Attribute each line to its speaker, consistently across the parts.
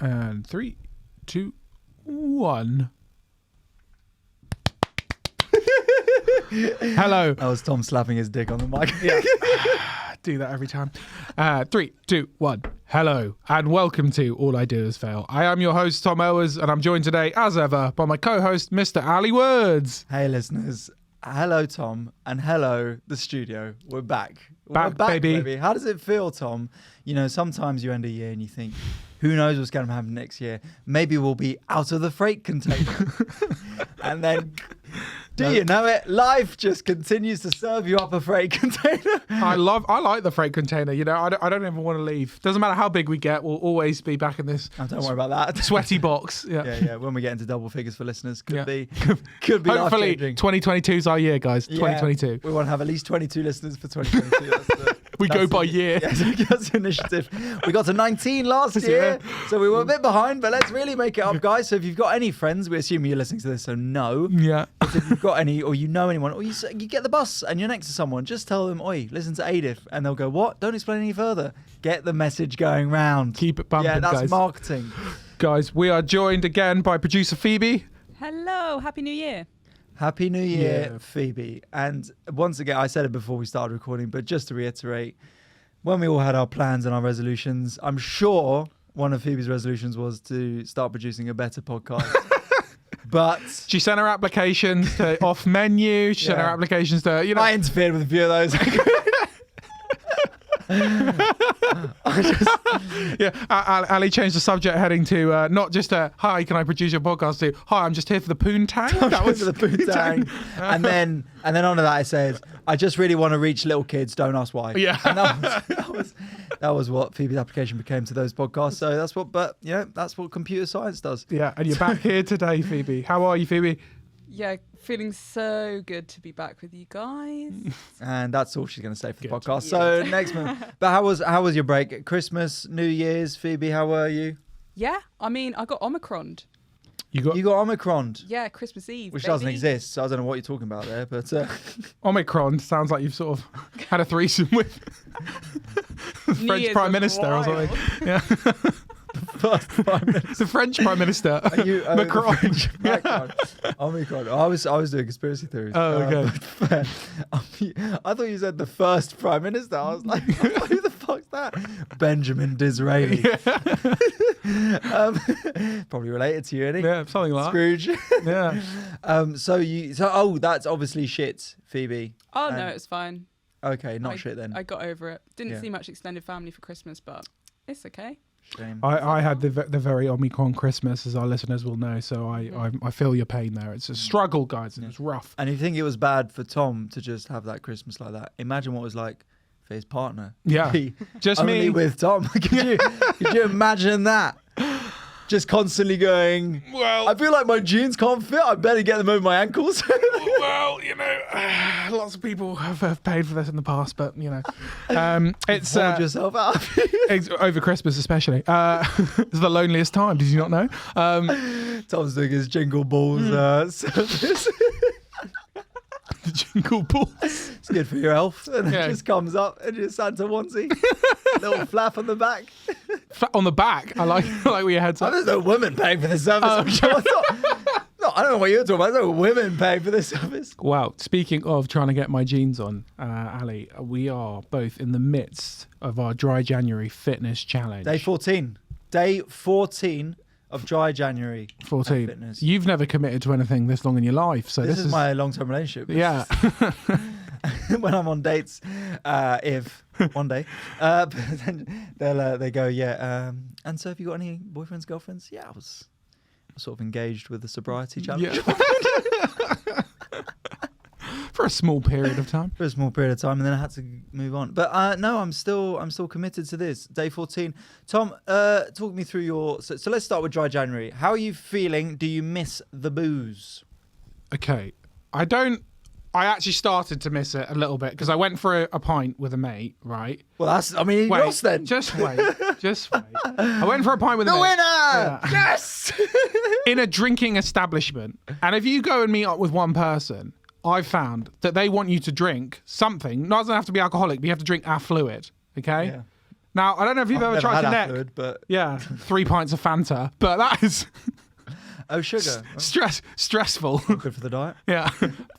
Speaker 1: And 3, 2, 1. Hello.
Speaker 2: That was Tom slapping his dick on the mic.
Speaker 1: Yeah. Do that every time. 3, 2, 1. Hello, and welcome to All I Do Is Fail. I am your host, Tom Owers, and I'm joined today, as ever, by my co-host, Mr. Ali Woods.
Speaker 2: Hey, listeners. Hello, Tom, and hello, the studio. We're back.
Speaker 1: We're back, baby.
Speaker 2: How does it feel, Tom? You know, sometimes you end a year and you think, who knows what's going to happen next year? Maybe we'll be out of the freight container. And then, you know it? Life just continues to serve you up a freight container.
Speaker 1: I like the freight container. You know, I don't ever want to leave. Doesn't matter how big we get, we'll always be back in this.
Speaker 2: Oh, don't worry about that.
Speaker 1: Sweaty box. Yeah.
Speaker 2: Yeah. When we get into double figures for listeners, could be
Speaker 1: Hopefully, 2022 is our year, guys. 2022.
Speaker 2: We want to have at least 22 listeners for 2022.
Speaker 1: We go by year.
Speaker 2: Yeah, that's the initiative. We got to 19 last year, so we were a bit behind, but let's really make it up, guys. So if you've got any friends, we assume you're listening to this, so no.
Speaker 1: Yeah.
Speaker 2: But if you've got any, or you know anyone, or you get the bus and you're next to someone, just tell them, oi, listen to AIDIF, and they'll go, what? Don't explain any further. Get the message going round.
Speaker 1: Keep it bumping,
Speaker 2: guys. Yeah, that's
Speaker 1: guys.
Speaker 2: marketing.
Speaker 1: Guys, we are joined again by producer Phoebe.
Speaker 3: Hello, Happy New Year.
Speaker 2: Happy New Year, Phoebe. And once again, I said it before we started recording, but just to reiterate, when we all had our plans and our resolutions, I'm sure one of Phoebe's resolutions was to start producing a better podcast. But
Speaker 1: she sent her applications to off menu. She sent her applications to, you know.
Speaker 2: I interfered with a few of those.
Speaker 1: Ali changed the subject heading to not just hi, can I produce your podcast, to hi, I'm just here for the poontang.
Speaker 2: That was the poontang. and then under that I said, I just really want to reach little kids, don't ask why.
Speaker 1: Yeah.
Speaker 2: And that was what Phoebe's application became to those podcasts. So that's what computer science does.
Speaker 1: Yeah, and you're back here today, Phoebe. How are you, Phoebe?
Speaker 3: Yeah, feeling so good to be back with you guys.
Speaker 2: And that's all she's going to say for the podcast.
Speaker 3: Yeah.
Speaker 2: So next month. But how was your break? Christmas, New Year's, Phoebe, how were you?
Speaker 3: Yeah, I mean, I got Omicroned.
Speaker 1: You got
Speaker 2: Omicroned?
Speaker 3: Yeah, Christmas Eve,
Speaker 2: which
Speaker 3: baby.
Speaker 2: doesn't exist, so I don't know what you're talking about there. But
Speaker 1: Omicron sounds like you've sort of had a threesome with the French Prime Minister or something. Yeah.
Speaker 2: First Prime Minister.
Speaker 1: The French Prime Minister. Macron.
Speaker 2: Macron. Omicron. I was doing conspiracy theories.
Speaker 1: Oh, okay.
Speaker 2: I thought you said the first Prime Minister. I was like, who the fuck's that? Benjamin Disraeli. Yeah. Probably related to you, isn't he?
Speaker 1: Yeah, something like
Speaker 2: Scrooge.
Speaker 1: Yeah.
Speaker 2: That's obviously shit, Phoebe.
Speaker 3: Oh, no, it's fine.
Speaker 2: Okay, shit then.
Speaker 3: I got over it. Didn't see much extended family for Christmas, but it's okay.
Speaker 2: Shame.
Speaker 1: I had the very Omicron Christmas, as our listeners will know, so I feel your pain there. It's a struggle, guys, and it's rough.
Speaker 2: And if you think it was bad for Tom to just have that Christmas like that, imagine what it was like for his partner.
Speaker 1: Yeah, just
Speaker 2: only
Speaker 1: me
Speaker 2: with Tom. Could you imagine that? Just constantly going, well, I feel like my jeans can't fit. I better get them over my ankles.
Speaker 1: Well, you know, lots of people have paid for this in the past, but, you know, it's...
Speaker 2: Hold yourself up.
Speaker 1: Over Christmas especially. It's the loneliest time, did you not know?
Speaker 2: Tom's doing his jingle balls service.
Speaker 1: The jingle balls.
Speaker 2: It's good for your health. And it just comes up and just Santa onesie. Little flap on the back.
Speaker 1: Flat on the back? I like where your head's at.
Speaker 2: There's no women paying for this service. I'm sure. I don't know what you're talking about. There's no women paying for this service.
Speaker 1: Wow. Speaking of trying to get my jeans on, Ali, we are both in the midst of our Dry January fitness challenge.
Speaker 2: Day 14. Day 14 of Dry January.
Speaker 1: 14.
Speaker 2: Fitness.
Speaker 1: You've never committed to anything this long in your life. So
Speaker 2: this is my long-term relationship.
Speaker 1: Yeah.
Speaker 2: When I'm on dates, if one day, but then they go, and so have you got any boyfriends, girlfriends? Yeah, I was sort of engaged with the sobriety challenge.
Speaker 1: Yeah. For a small period of time.
Speaker 2: For a small period of time, and then I had to move on. But no, I'm still committed to this. Day 14. Tom, talk me through your... So let's start with Dry January. How are you feeling? Do you miss the booze?
Speaker 1: Okay. I actually started to miss it a little bit because I went for a pint with a mate, right?
Speaker 2: Well, you lost then.
Speaker 1: Just wait. I went for a pint with a mate.
Speaker 2: The winner!
Speaker 1: Yeah.
Speaker 2: Yes!
Speaker 1: In a drinking establishment. And if you go and meet up with one person, I've found that they want you to drink something. It doesn't have to be alcoholic, but you have to drink a fluid, okay?
Speaker 2: Yeah.
Speaker 1: Now, I don't know if you've ever
Speaker 2: Never
Speaker 1: tried
Speaker 2: had
Speaker 1: to neck.
Speaker 2: fluid, but
Speaker 1: 3 pints of Fanta, but that is
Speaker 2: sugar.
Speaker 1: stressful.
Speaker 2: Good for the diet.
Speaker 1: Yeah,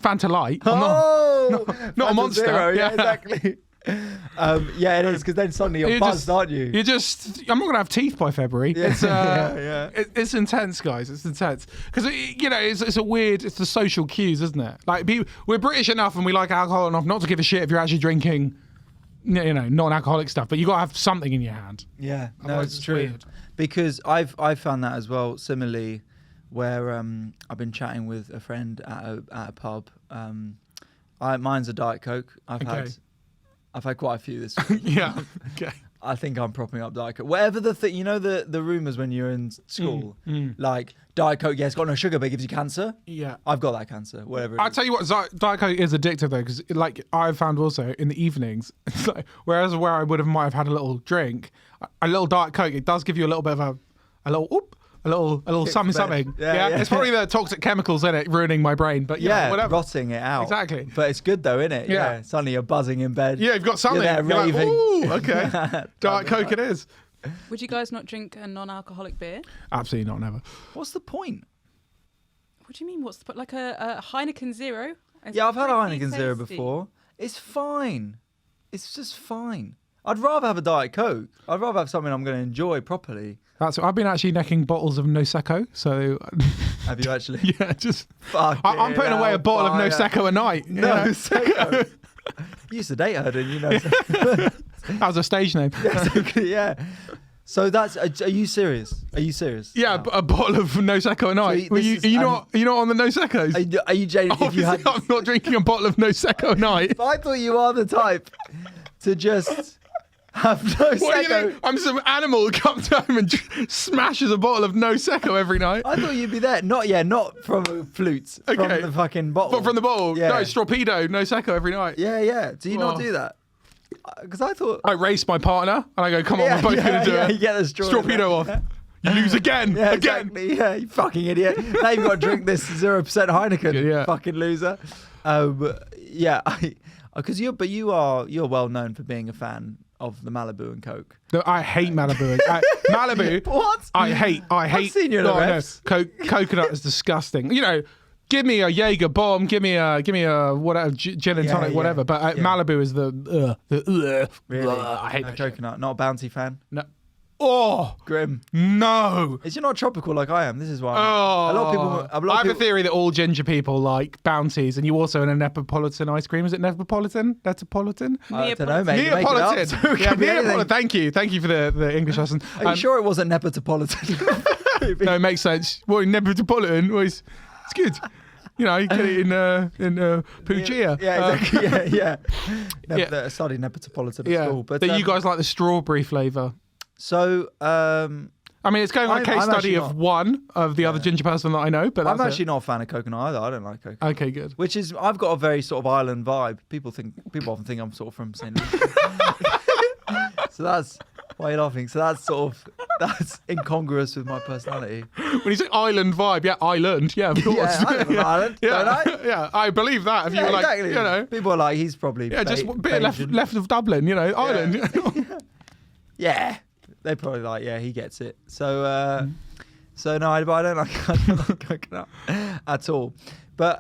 Speaker 1: Fanta Light. I'm
Speaker 2: Oh,
Speaker 1: not a
Speaker 2: Fanta
Speaker 1: monster.
Speaker 2: Zero, yeah,
Speaker 1: Yeah.
Speaker 2: exactly. Yeah, it is because then suddenly you're buzzed, aren't you?
Speaker 1: I'm not gonna have teeth by February.
Speaker 2: Yeah,
Speaker 1: It's
Speaker 2: yeah.
Speaker 1: It's intense, guys. It's intense because it's a weird. It's the social cues, isn't it? Like we're British enough and we like alcohol enough not to give a shit if you're actually drinking, non-alcoholic stuff. But you got to have something in your hand.
Speaker 2: Yeah, no,
Speaker 1: Otherwise
Speaker 2: it's
Speaker 1: it's
Speaker 2: true.
Speaker 1: weird.
Speaker 2: Because I've found that as well. Similarly, where I've been chatting with a friend at a pub. Mine's a Diet Coke. I've had quite a few this week.
Speaker 1: Yeah. Okay.
Speaker 2: I think I'm propping up Diet Coke. Whatever the thing, the rumours when you're in school, like Diet Coke, it's got no sugar, but it gives you cancer.
Speaker 1: Yeah.
Speaker 2: I've got that cancer, whatever.
Speaker 1: I'll tell you what, Diet Coke is addictive though, because like I've found also in the evenings, it's like, whereas where I might have had a little drink, a little Diet Coke, it does give you a little bit of a little something.
Speaker 2: Yeah.
Speaker 1: It's probably the toxic chemicals in it ruining my brain, but whatever.
Speaker 2: rotting it out.
Speaker 1: Exactly.
Speaker 2: But it's good though, isn't it?
Speaker 1: Yeah.
Speaker 2: Suddenly you're buzzing in bed.
Speaker 1: Yeah, you've got something.
Speaker 2: You're there
Speaker 1: You're like,
Speaker 2: raving.
Speaker 1: ooh, okay. Diet Coke it is.
Speaker 3: Would you guys not drink a non-alcoholic beer?
Speaker 1: Absolutely not, never.
Speaker 2: What's the point?
Speaker 3: What do you mean? What's the like a Heineken Zero? It's
Speaker 2: Yeah, I've had a
Speaker 3: pretty
Speaker 2: Heineken Zero
Speaker 3: tasty.
Speaker 2: before. It's fine. It's just fine. I'd rather have a Diet Coke. I'd rather have something I'm going to enjoy properly.
Speaker 1: I've been actually necking bottles of Nosecco, so
Speaker 2: Have you actually?
Speaker 1: yeah, just
Speaker 2: Fuck
Speaker 1: I'm putting away a bottle of Nosecco a night. you know?
Speaker 2: Nosecco. You used to date her, didn't you?
Speaker 1: That was a stage name.
Speaker 2: Yeah. So that's. Are you serious? Are you serious?
Speaker 1: Yeah,
Speaker 2: No.
Speaker 1: a bottle of Nosecco a night.
Speaker 2: So
Speaker 1: Are
Speaker 2: this
Speaker 1: you
Speaker 2: is-
Speaker 1: not on the Noseccos?
Speaker 2: Are you genuine? If you
Speaker 1: Obviously,
Speaker 2: had,
Speaker 1: I'm not drinking a bottle of Nosecco a night.
Speaker 2: I thought you are the type to just have no
Speaker 1: What do you
Speaker 2: Prosecco.
Speaker 1: think? I'm some animal who comes home and smashes a bottle of Nosecco every night.
Speaker 2: I thought you'd be there. Not from a flute.
Speaker 1: Okay.
Speaker 2: From the fucking bottle.
Speaker 1: But from the bottle,
Speaker 2: Yeah.
Speaker 1: no, Strawpedo, Nosecco every night.
Speaker 2: Yeah. Do you not
Speaker 1: Oh.
Speaker 2: do that? Because I thought.
Speaker 1: I race my partner and I go, come on, we're both going to do it.
Speaker 2: You get the straw.
Speaker 1: Strawpedo off. You lose again.
Speaker 2: Yeah,
Speaker 1: again.
Speaker 2: exactly. Yeah, you fucking idiot. Now you've got to drink this 0% Heineken.
Speaker 1: Yeah.
Speaker 2: Fucking loser. Yeah, because you're well known for being a fan of the Malibu and Coke.
Speaker 1: No, I hate Malibu. Malibu.
Speaker 2: What?
Speaker 1: I hate.
Speaker 2: seen you in the
Speaker 1: no,
Speaker 2: refs.
Speaker 1: Coconut is disgusting. Give me a Jaeger bomb. Give me a whatever gin and
Speaker 2: Yeah,
Speaker 1: tonic,
Speaker 2: yeah,
Speaker 1: whatever. But
Speaker 2: yeah.
Speaker 1: Malibu is the
Speaker 2: Really?
Speaker 1: I hate
Speaker 2: no
Speaker 1: that shit.
Speaker 2: coconut. Not a Bounty fan.
Speaker 1: No. Oh
Speaker 2: Grim.
Speaker 1: no.
Speaker 2: Is you're not tropical like I am. This is why.
Speaker 1: Oh,
Speaker 2: A lot of people.
Speaker 1: I have a theory that all ginger people like Bounties, and you also in a Neapolitan ice cream. Is it Neapolitan? Neapolitan?
Speaker 2: I don't know, mate. You make it up.
Speaker 1: Neapolitan.
Speaker 2: So it
Speaker 1: Yeah,
Speaker 2: could be anything.
Speaker 1: Neapolitan. Thank you for the English lesson.
Speaker 2: Are you sure it wasn't Neapolitan?
Speaker 1: No, it makes sense. Well, Neapolitan was it's good. You get it in Puglia.
Speaker 2: Yeah, exactly. Yeah.
Speaker 1: Yeah.
Speaker 2: I studied Neapolitan at school, but
Speaker 1: you guys like the strawberry flavour.
Speaker 2: So
Speaker 1: I mean, it's going on a case
Speaker 2: I'm
Speaker 1: study
Speaker 2: actually
Speaker 1: of
Speaker 2: not.
Speaker 1: one of the other ginger person that I know, but
Speaker 2: I'm
Speaker 1: that's
Speaker 2: actually not a fan of coconut either. I don't like coconut.
Speaker 1: okay. Good.
Speaker 2: Which is, I've got a very sort of island vibe. People often think I'm sort of from St. Lucia. So that's why you're laughing. So that's incongruous with my personality.
Speaker 1: When you say island vibe, yeah, island, yeah, of course.
Speaker 2: Yeah, I live on an island,
Speaker 1: yeah,
Speaker 2: don't I?
Speaker 1: yeah, I believe that. If you
Speaker 2: Yeah,
Speaker 1: were like,
Speaker 2: exactly. People are like, he's probably
Speaker 1: just a bit
Speaker 2: Bayesian.
Speaker 1: left of Dublin, island.
Speaker 2: Yeah, they're probably like, yeah, he gets it. So, no, I don't like coconut at all. But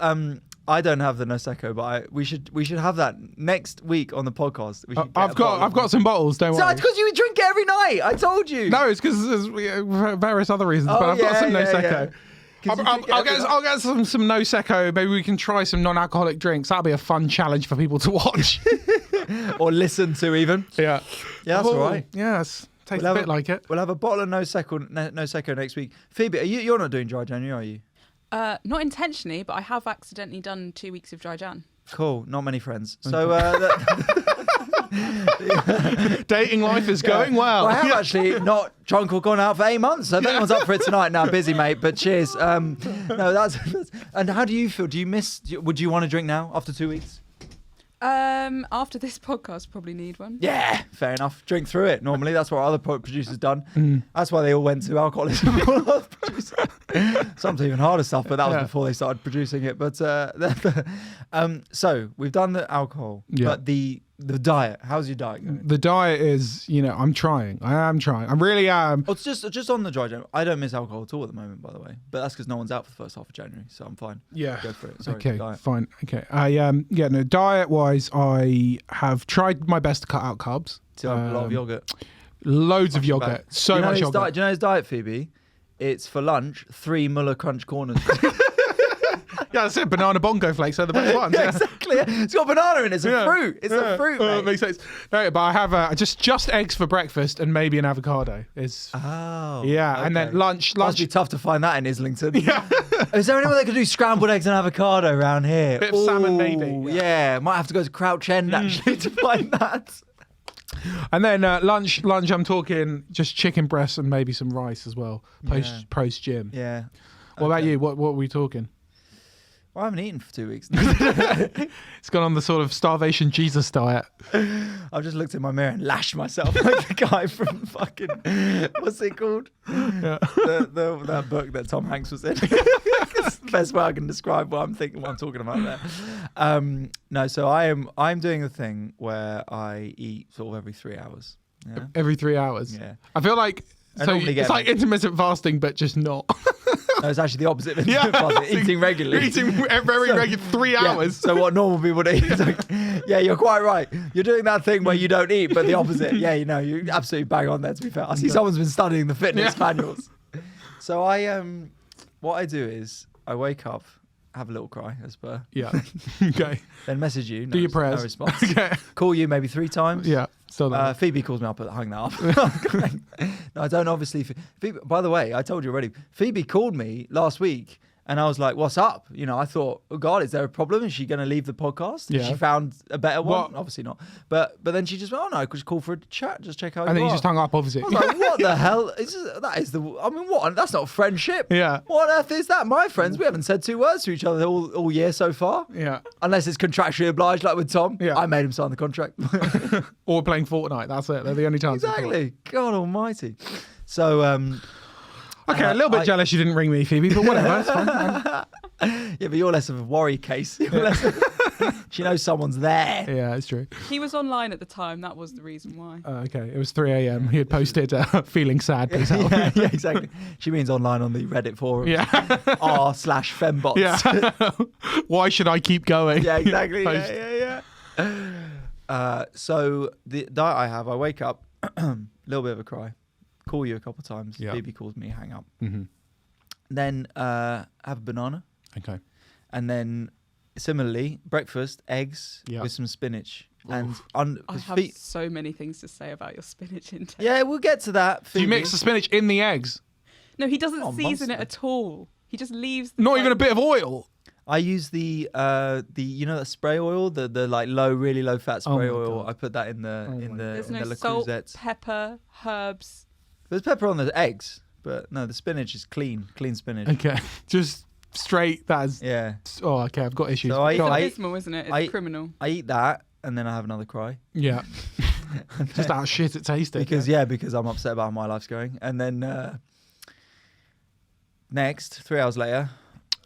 Speaker 2: I don't have the Nosecco, but we should have that next week on the podcast. We should get
Speaker 1: I've got some bottles. Don't
Speaker 2: So
Speaker 1: worry.
Speaker 2: it's because you drink it every night. I told you.
Speaker 1: No, it's because there's various other reasons,
Speaker 2: Oh,
Speaker 1: but I've got
Speaker 2: yeah,
Speaker 1: some
Speaker 2: yeah,
Speaker 1: Nosecco.
Speaker 2: yeah. 'Cause you drink it every night.
Speaker 1: I'll get some Nosecco. Maybe we can try some non-alcoholic drinks. That'll be a fun challenge for people to watch.
Speaker 2: Or listen to even.
Speaker 1: Yeah.
Speaker 2: Yeah, that's all right.
Speaker 1: Yes. Tastes
Speaker 2: We'll
Speaker 1: a
Speaker 2: have
Speaker 1: bit like it.
Speaker 2: We'll have a bottle of Nosecco next week. Phoebe, you're not doing dry January, are you?
Speaker 3: Not intentionally, but I have accidentally done 2 weeks of dry Jan.
Speaker 2: Cool. Not many friends. So
Speaker 1: Dating life is going well.
Speaker 2: I have actually not drunk or gone out for 8 months. So if anyone's up for it tonight, now busy, mate. But cheers. No, that's. And how do you feel? Do you miss? Would you want to drink now after 2 weeks?
Speaker 3: After this podcast, probably need one.
Speaker 2: Yeah, fair enough. Drink through it. Normally, that's what other producers done. That's why they all went to alcoholism. Some even harder stuff, but that was before they started producing it. But so we've done the alcohol, but the diet. How's your diet going?
Speaker 1: The diet is, I'm trying. I am trying. I really am.
Speaker 2: Oh, it's just on the dry January. I don't miss alcohol at all at the moment, by the way. But that's because no one's out for the first half of January, so I'm fine.
Speaker 1: Yeah.
Speaker 2: Go for it. Sorry,
Speaker 1: Okay,
Speaker 2: diet.
Speaker 1: fine. Okay. Diet-wise, I have tried my best to cut out carbs.
Speaker 2: So I have a lot of yogurt.
Speaker 1: Loads of
Speaker 2: Much
Speaker 1: yogurt.
Speaker 2: bad.
Speaker 1: So much yogurt.
Speaker 2: Do you know his diet, Phoebe? It's for lunch, 3 Muller Crunch corners.
Speaker 1: Yeah, that's it. Banana bongo flakes are the best ones.
Speaker 2: Yeah, exactly. It's got banana in it. It's a fruit. It's a fruit, mate.
Speaker 1: It makes sense. No, but I have just eggs for breakfast and maybe an avocado.
Speaker 2: Oh.
Speaker 1: And then lunch.
Speaker 2: Must be tough to find that in Islington.
Speaker 1: Yeah.
Speaker 2: Is there anyone that can do scrambled eggs and avocado around here?
Speaker 1: Bit of salmon, maybe.
Speaker 2: Yeah. Might have to go to Crouch End actually to find that.
Speaker 1: And then lunch. I'm talking just chicken breasts and maybe some rice as well. Post gym.
Speaker 2: Yeah.
Speaker 1: What about you? What were we talking?
Speaker 2: Well, I haven't eaten for 2 weeks.
Speaker 1: It's gone on the sort of starvation Jesus diet.
Speaker 2: I've just looked in my mirror and lashed myself like the guy from fucking what's it called?
Speaker 1: Yeah.
Speaker 2: That book that Tom Hanks was in. It's the best way I can describe what I'm talking about there. No, so I'm doing a thing where I eat sort of every 3 hours. Yeah.
Speaker 1: Every 3 hours.
Speaker 2: Yeah.
Speaker 1: I feel like it's like intermittent fasting, but just not.
Speaker 2: No, it's actually the opposite of eating regularly.
Speaker 1: Eating very regular 3 hours.
Speaker 2: So what normal people do is like, yeah, you're quite right. You're doing that thing where you don't eat, but the opposite. Yeah, you absolutely bang on there, to be fair. I see someone's been studying the fitness manuals. So what I do is I wake up, have a little cry, as per.
Speaker 1: Yeah. Okay.
Speaker 2: Then message you.
Speaker 1: Do your prayers.
Speaker 2: No response.
Speaker 1: Okay.
Speaker 2: Call you maybe 3 times.
Speaker 1: Yeah. Still there.
Speaker 2: Phoebe calls me up, but hung that up. No, I don't obviously. Phoebe, by the way, I told you already. Phoebe called me last week, and I was like, "What's up?" I thought, "Oh God, is there a problem? Is she going to leave the podcast?
Speaker 1: Yeah.
Speaker 2: She found a better one?
Speaker 1: What?
Speaker 2: Obviously not." But then she just went, "Oh no, could you call for a chat? Just check how."
Speaker 1: And then you just hung up, obviously.
Speaker 2: I was like, "What the hell? What? That's not friendship.
Speaker 1: Yeah.
Speaker 2: What on earth is that? My friends, we haven't said 2 words to each other all year so far.
Speaker 1: Yeah.
Speaker 2: Unless it's contractually obliged, like with Tom.
Speaker 1: Yeah.
Speaker 2: I made him sign the contract.
Speaker 1: Or playing Fortnite. That's it. They're the only times.
Speaker 2: Exactly. God Almighty. So.
Speaker 1: Okay, a little bit jealous you didn't ring me, Phoebe, but whatever. It's fine.
Speaker 2: Yeah, but you're less of a worry case. She knows someone's there.
Speaker 1: Yeah, it's true.
Speaker 3: He was online at the time. That was the reason why.
Speaker 1: Okay, it was 3 a.m. He had posted feeling sad. Please help.
Speaker 2: Yeah, exactly. She means online on the Reddit forum.
Speaker 1: Yeah.
Speaker 2: r/fembots.
Speaker 1: Yeah. Why should I keep going?
Speaker 2: Yeah, exactly.
Speaker 1: Post.
Speaker 2: Yeah. So the diet I have, I wake up, little bit of a cry, call you a couple of times.
Speaker 1: Yeah.
Speaker 2: Baby calls me, hang up.
Speaker 1: Mm-hmm.
Speaker 2: Then have a banana.
Speaker 1: Okay.
Speaker 2: And then similarly, breakfast, eggs with some spinach. And
Speaker 3: I have so many things to say about your spinach intake.
Speaker 2: yeah, we'll get to that.
Speaker 1: Do you mix the spinach in the eggs?
Speaker 3: No, he doesn't season
Speaker 2: monster.
Speaker 3: it at all. He just leaves.
Speaker 1: Not even a bit of oil.
Speaker 2: I use the that spray oil, the like really low fat spray oil.
Speaker 1: God.
Speaker 2: I put that in the
Speaker 3: There's
Speaker 2: in
Speaker 3: no
Speaker 2: the
Speaker 3: salt,
Speaker 2: Cruzettes.
Speaker 3: pepper, herbs.
Speaker 2: There's pepper on the eggs, but no, the spinach is clean spinach.
Speaker 1: Okay. Just straight. That's.
Speaker 2: Yeah.
Speaker 1: Oh, okay. I've got issues.
Speaker 2: So I-
Speaker 3: It's
Speaker 1: Go on.
Speaker 3: abysmal, isn't it? It's criminal.
Speaker 2: I eat that and then I have another cry
Speaker 1: Yeah. Just how shit it tasted.
Speaker 2: because I'm upset about how my life's going. And then next 3 hours later,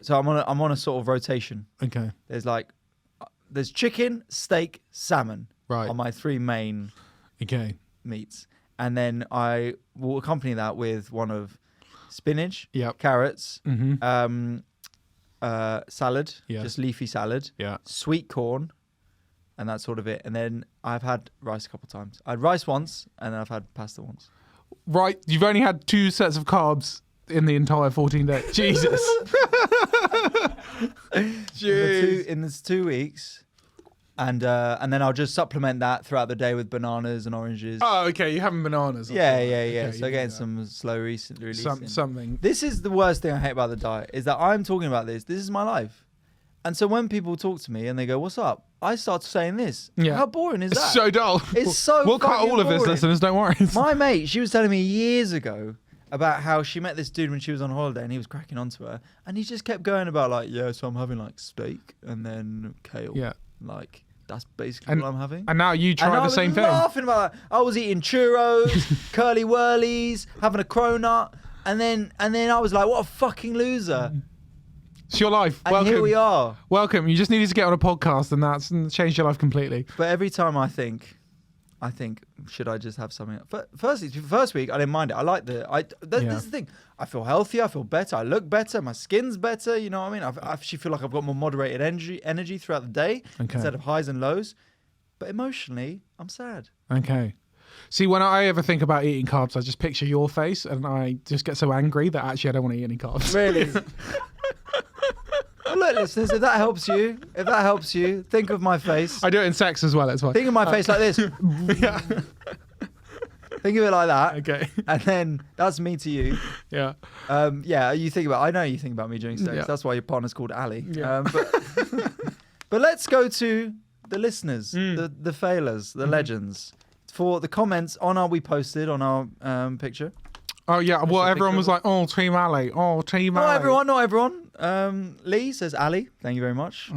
Speaker 2: so I'm on a sort of rotation.
Speaker 1: Okay.
Speaker 2: There's chicken, steak, salmon
Speaker 1: Right.
Speaker 2: are my 3 main
Speaker 1: Okay.
Speaker 2: meats, and then I will accompany that with one of spinach,
Speaker 1: Yep.
Speaker 2: carrots,
Speaker 1: Mm-hmm.
Speaker 2: salad,
Speaker 1: Yeah.
Speaker 2: just leafy salad,
Speaker 1: Yeah.
Speaker 2: sweet corn, and that's sort of it. And then I've had rice a couple of times. I had rice once, and then I've had pasta once.
Speaker 1: Right. You've only had 2 sets of carbs in the entire 14 days. Jesus.
Speaker 2: In this 2 weeks. And then I'll just supplement that throughout the day with bananas and oranges.
Speaker 1: Oh, okay. You're having bananas.
Speaker 2: Yeah.
Speaker 1: Okay,
Speaker 2: So
Speaker 1: you
Speaker 2: getting
Speaker 1: do that.
Speaker 2: some slow releasing.
Speaker 1: Something.
Speaker 2: This is the worst thing I hate about the diet, is that I'm talking about this. This is my life. And so when people talk to me and they go, "What's up?" I start saying this.
Speaker 1: Yeah.
Speaker 2: How boring is that?
Speaker 1: It's so dull.
Speaker 2: It's so
Speaker 1: We'll cut
Speaker 2: fucking
Speaker 1: all of this,
Speaker 2: boring.
Speaker 1: listeners. Don't worry.
Speaker 2: My mate, she was telling me years ago about how she met this dude when she was on holiday and he was cracking onto her. And he just kept going about like, yeah, so I'm having like steak and then kale.
Speaker 1: Yeah.
Speaker 2: Like, that's basically what I'm having.
Speaker 1: And now you try the same thing.
Speaker 2: I was laughing about that. I was eating churros, curly whirlies, having a cronut. And then I was like, what a fucking loser.
Speaker 1: It's your life.
Speaker 2: And
Speaker 1: Welcome.
Speaker 2: here we are.
Speaker 1: Welcome. You just needed to get on a podcast and that's changed your life completely.
Speaker 2: But every time I think, should I just have something? First week, I didn't mind it. I like this is the thing. I feel healthier. I feel better. I look better. My skin's better. You know what I mean? I actually feel like I've got more moderated energy throughout the day instead of highs and lows. But emotionally, I'm sad.
Speaker 1: Okay. See, when I ever think about eating carbs, I just picture your face and I just get so angry that actually I don't want to eat any carbs.
Speaker 2: Really? Well, look, listeners, if that helps you, think of my face.
Speaker 1: I do it in sex as well, it's fine.
Speaker 2: Think of my face like this.
Speaker 1: Yeah.
Speaker 2: Think of it like that.
Speaker 1: Okay.
Speaker 2: And then that's me to you.
Speaker 1: Yeah.
Speaker 2: I know you think about me during sex.
Speaker 1: Yeah.
Speaker 2: That's why your partner's called Ali.
Speaker 1: Yeah.
Speaker 2: But let's go to the listeners, the failers, the legends. For the comments we posted on our picture.
Speaker 1: Oh, yeah. Well, everyone was like, oh, Team Ali. Oh, Team Ali.
Speaker 2: Not everyone. Lee says Ali. Thank you very much.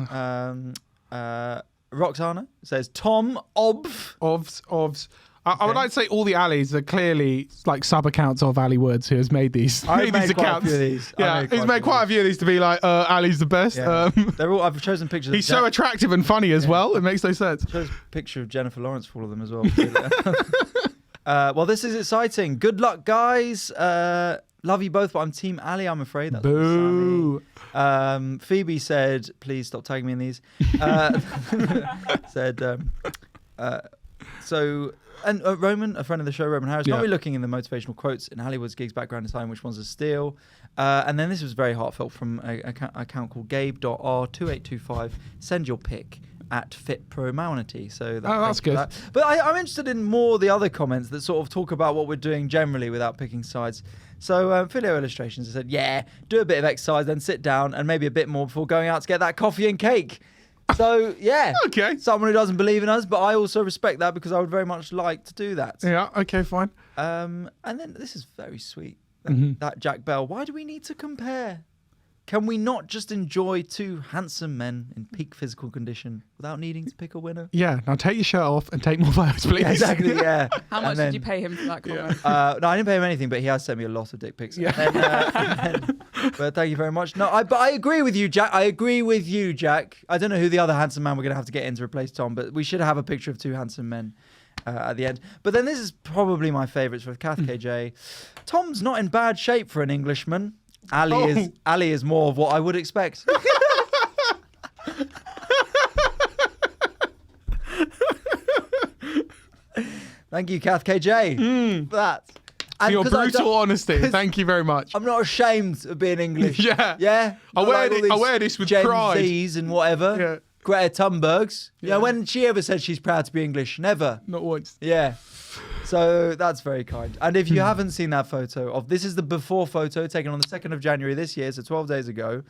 Speaker 2: Roxana says Tom Obv.
Speaker 1: Ovs. I would like to say all the Alis are clearly like sub accounts of Ali Woods who has made these accounts.
Speaker 2: Quite a few of these.
Speaker 1: Yeah, he's made quite a few of these to be like Ali's the best.
Speaker 2: Yeah. They're all. I've chosen pictures.
Speaker 1: He's so attractive and funny as well. It makes no sense.
Speaker 2: I chose a picture of Jennifer Lawrence for all of them as well. Well, this is exciting. Good luck, guys. Love you both, but I'm Team Ali, I'm afraid. That's
Speaker 1: Boo.
Speaker 2: Phoebe said, please stop tagging me in these. And Roman, a friend of the show, Roman Harris, might be looking in the motivational quotes in Hollywood's gigs background and deciding which ones to steal. And then this was very heartfelt from an account called gabe.r2825. Send your pic at FitProMalnity. So
Speaker 1: that's good.
Speaker 2: But I'm interested in more the other comments that sort of talk about what we're doing generally without picking sides. So Filio Illustrations has said, do a bit of exercise, then sit down and maybe a bit more before going out to get that coffee and cake. So,
Speaker 1: okay. Someone
Speaker 2: who doesn't believe in us, but I also respect that because I would very much like to do that.
Speaker 1: Yeah, okay, fine.
Speaker 2: And then this is very sweet. That Jack Bell. Why do we need to compare? Can we not just enjoy two handsome men in peak physical condition without needing to pick a winner?
Speaker 1: Yeah, now take your shirt off and take more photos, please.
Speaker 2: Yeah, exactly, yeah.
Speaker 3: How much did you pay him for that comment?
Speaker 2: No, I didn't pay him anything, but he has sent me a lot of dick pics. Yeah. But thank you very much. No, but I agree with you, Jack. I don't know who the other handsome man we're going to have to get in to replace Tom, but we should have a picture of two handsome men at the end. But then this is probably my favourites for Kath KJ. Tom's not in bad shape for an Englishman. Ali is more of what I would expect. Thank you, Kath KJ, for that.
Speaker 1: For your brutal honesty. Thank you very much.
Speaker 2: I'm not ashamed of being English.
Speaker 1: Yeah. I wear this with
Speaker 2: Gen
Speaker 1: pride.
Speaker 2: Zs and whatever.
Speaker 1: Yeah.
Speaker 2: Greta Thunbergs. Yeah. When she ever said she's proud to be English? Never.
Speaker 1: Not once.
Speaker 2: Yeah. So that's very kind. And if you haven't seen that photo this is the before photo taken on the 2nd of January this year, so 12 days ago,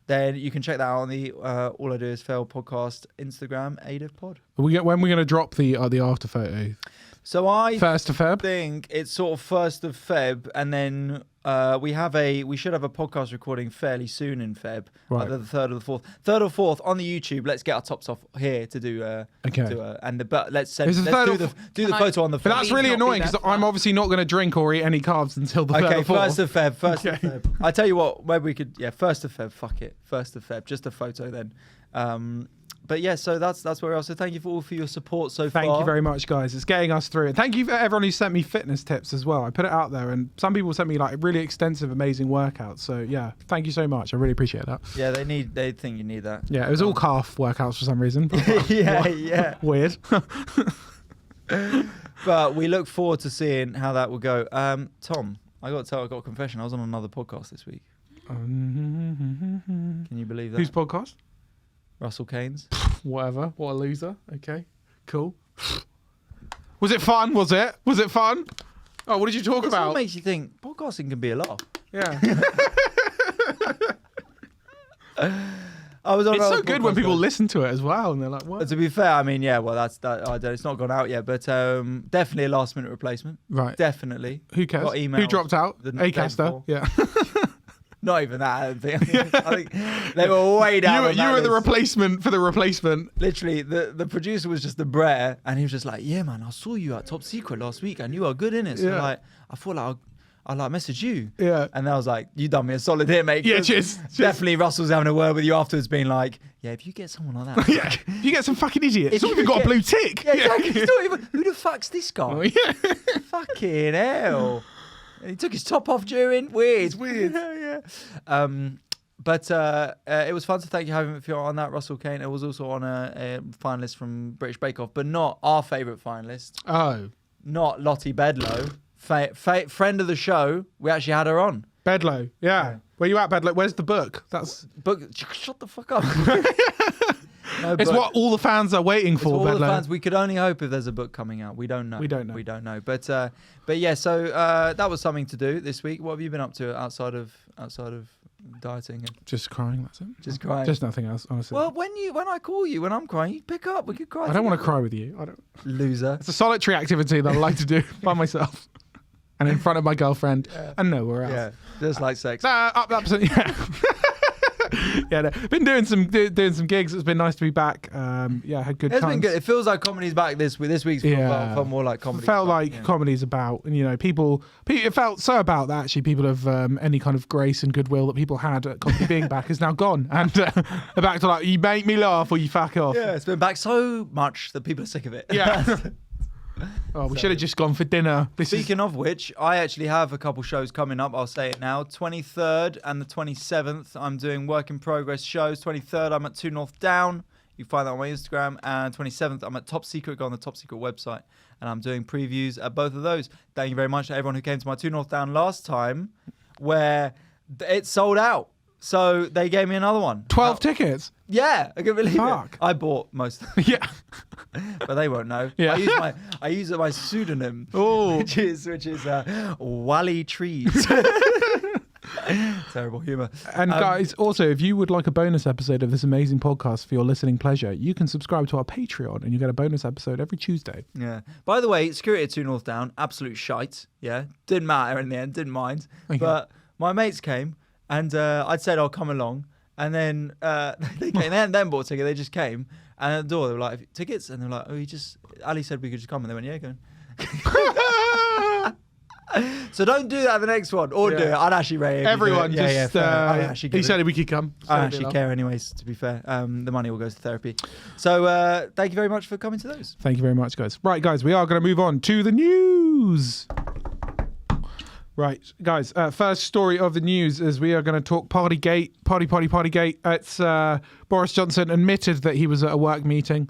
Speaker 2: then you can check that out on the All I Do Is Fail podcast Instagram, AIDIF Pod.
Speaker 1: When are we going to drop the after photo?
Speaker 2: So I
Speaker 1: 1st of Feb?
Speaker 2: think it's sort of 1st of Feb, and then we should have a podcast recording fairly soon in Feb,
Speaker 1: right.
Speaker 2: Either the 3rd or the 4th. 3rd or 4th on the YouTube. Let's get our tops off here to do. But let's do the photo on the.
Speaker 1: But that's really annoying because I'm obviously not going to drink or eat any carbs until the 3rd or 4th.
Speaker 2: 1st of Feb. 1st of Feb. I tell you what, maybe we could. 1st of Feb. Fuck it. 1st of Feb. Just a photo then. But yeah, so that's where we are. So thank you all for your support so far.
Speaker 1: Thank you very much, guys. It's getting us through. And thank you for everyone who sent me fitness tips as well. I put it out there, and some people sent me like really extensive, amazing workouts. So yeah, thank you so much. I really appreciate that.
Speaker 2: Yeah, they think you need that.
Speaker 1: Yeah, it was all calf workouts for some reason.
Speaker 2: Yeah.
Speaker 1: Weird.
Speaker 2: But we look forward to seeing how that will go. Tom, I got a confession. I was on another podcast this week. Can you believe that?
Speaker 1: Whose podcast?
Speaker 2: Russell Kane's.
Speaker 1: Whatever. What a loser. Okay. Cool. Was it fun? Was it fun? Oh, what did you talk about?
Speaker 2: What makes you think podcasting can be a laugh?
Speaker 1: Yeah.
Speaker 2: It's
Speaker 1: so good when people listen to it as well, and they're like, "What?"
Speaker 2: To be fair, I mean, yeah, well, that's that. I don't. It's not gone out yet, but definitely a last-minute replacement.
Speaker 1: Right.
Speaker 2: Definitely.
Speaker 1: Who cares?
Speaker 2: Got emails
Speaker 1: Who dropped out? Acaster. Yeah.
Speaker 2: Not even that. I think they were way down.
Speaker 1: You were the replacement for the replacement.
Speaker 2: Literally, the producer was just the Brer, and he was just like, "Yeah, man, I saw you at Top Secret last week, and you are good in it." So I thought, like, I like messaged you.
Speaker 1: Yeah.
Speaker 2: And I was like, you done me a solid here, mate.
Speaker 1: Yeah,
Speaker 2: 'Cause
Speaker 1: cheers.
Speaker 2: Definitely Russell's having a word with you afterwards being like, yeah, if you get someone like that.
Speaker 1: Yeah. You get some fucking idiot. It's not even got a blue tick.
Speaker 2: Yeah, exactly. It's not even, who the fuck's this guy?
Speaker 1: Oh, yeah.
Speaker 2: Fucking hell. And he took his top off during. Weird.
Speaker 1: It's weird.
Speaker 2: Yeah. But it was fun to thank you having me on that, Russell Kane. It was also on a finalist from British Bake Off, but not our favourite finalist.
Speaker 1: Oh.
Speaker 2: Not Lottie Bedlow. Friend of the show. We actually had her on.
Speaker 1: Bedlow. Yeah. Where you at, Bedlow? Where's the book? That's.
Speaker 2: Shut the fuck up. No,
Speaker 1: It's what all the fans are waiting for,
Speaker 2: all
Speaker 1: Bedlow.
Speaker 2: the fans. We could only hope if there's a book coming out. We don't know.
Speaker 1: We don't know.
Speaker 2: We don't know. But yeah. So that was something to do this week. What have you been up to outside of dieting and
Speaker 1: Just crying, that's it.
Speaker 2: just crying?
Speaker 1: Just nothing else, honestly.
Speaker 2: Well, when I call you, when I'm crying, you pick up. We could cry.
Speaker 1: I don't want to
Speaker 2: together.
Speaker 1: cry with you. I don't.
Speaker 2: Loser.
Speaker 1: It's a solitary activity that I like to do by myself and in front of my girlfriend and nowhere else.
Speaker 2: Yeah, just like sex.
Speaker 1: Absolutely. Yeah. Yeah, no. Been doing some gigs. It's been nice to be back. Yeah, had good
Speaker 2: It's
Speaker 1: times.
Speaker 2: been good. It feels like comedy's back this week. This week's felt more like comedy.
Speaker 1: Felt like comedy's about, and people. It felt so about that actually. People of any kind of grace and goodwill that people had at comedy being back is now gone, and they're back to like, you make me laugh or you fuck off.
Speaker 2: Yeah, it's been back so much that people are sick of it.
Speaker 1: Yeah. Oh, we should have just gone for dinner.
Speaker 2: Speaking of which, I actually have a couple shows coming up. I'll say it now. 23rd and the 27th, I'm doing work in progress shows. 23rd, I'm at 2 North Down. You can find that on my Instagram. And 27th, I'm at Top Secret. Go on the Top Secret website. And I'm doing previews at both of those. Thank you very much to everyone who came to my 2 North Down last time, where it sold out. So they gave me another one.
Speaker 1: 12 tickets.
Speaker 2: Yeah, I can believe
Speaker 1: Fuck.
Speaker 2: it. I bought most,
Speaker 1: Yeah.
Speaker 2: but they won't know.
Speaker 1: Yeah.
Speaker 2: I use my pseudonym,
Speaker 1: Oh.
Speaker 2: which is Wally Trees. Terrible humour.
Speaker 1: And guys, also, if you would like a bonus episode of this amazing podcast for your listening pleasure, you can subscribe to our Patreon and you get a bonus episode every Tuesday.
Speaker 2: Yeah. By the way, security at 2 North Down, absolute shite. Yeah. Didn't matter in the end. Didn't mind.
Speaker 1: Okay.
Speaker 2: But my mates came and I'd said I'll come along. And then they came. They hadn't then bought a ticket. They just came. And at the door, they were like, tickets? And they were like, Ali said we could just come. And they went, yeah, go on. So don't do that the next one. Or do it. I'd actually rate it.
Speaker 1: Everyone
Speaker 2: Yeah,
Speaker 1: just,
Speaker 2: fair. I actually
Speaker 1: he
Speaker 2: give
Speaker 1: said
Speaker 2: it.
Speaker 1: we could come.
Speaker 2: I don't actually care anyways, to be fair. The money all goes to therapy. So thank you very much for coming to those.
Speaker 1: Thank you very much, guys. Right, guys, we are going to move on to the news. Right, guys, first story of the news is we are going to talk Partygate. Partygate. It's Boris Johnson admitted that he was at a work meeting.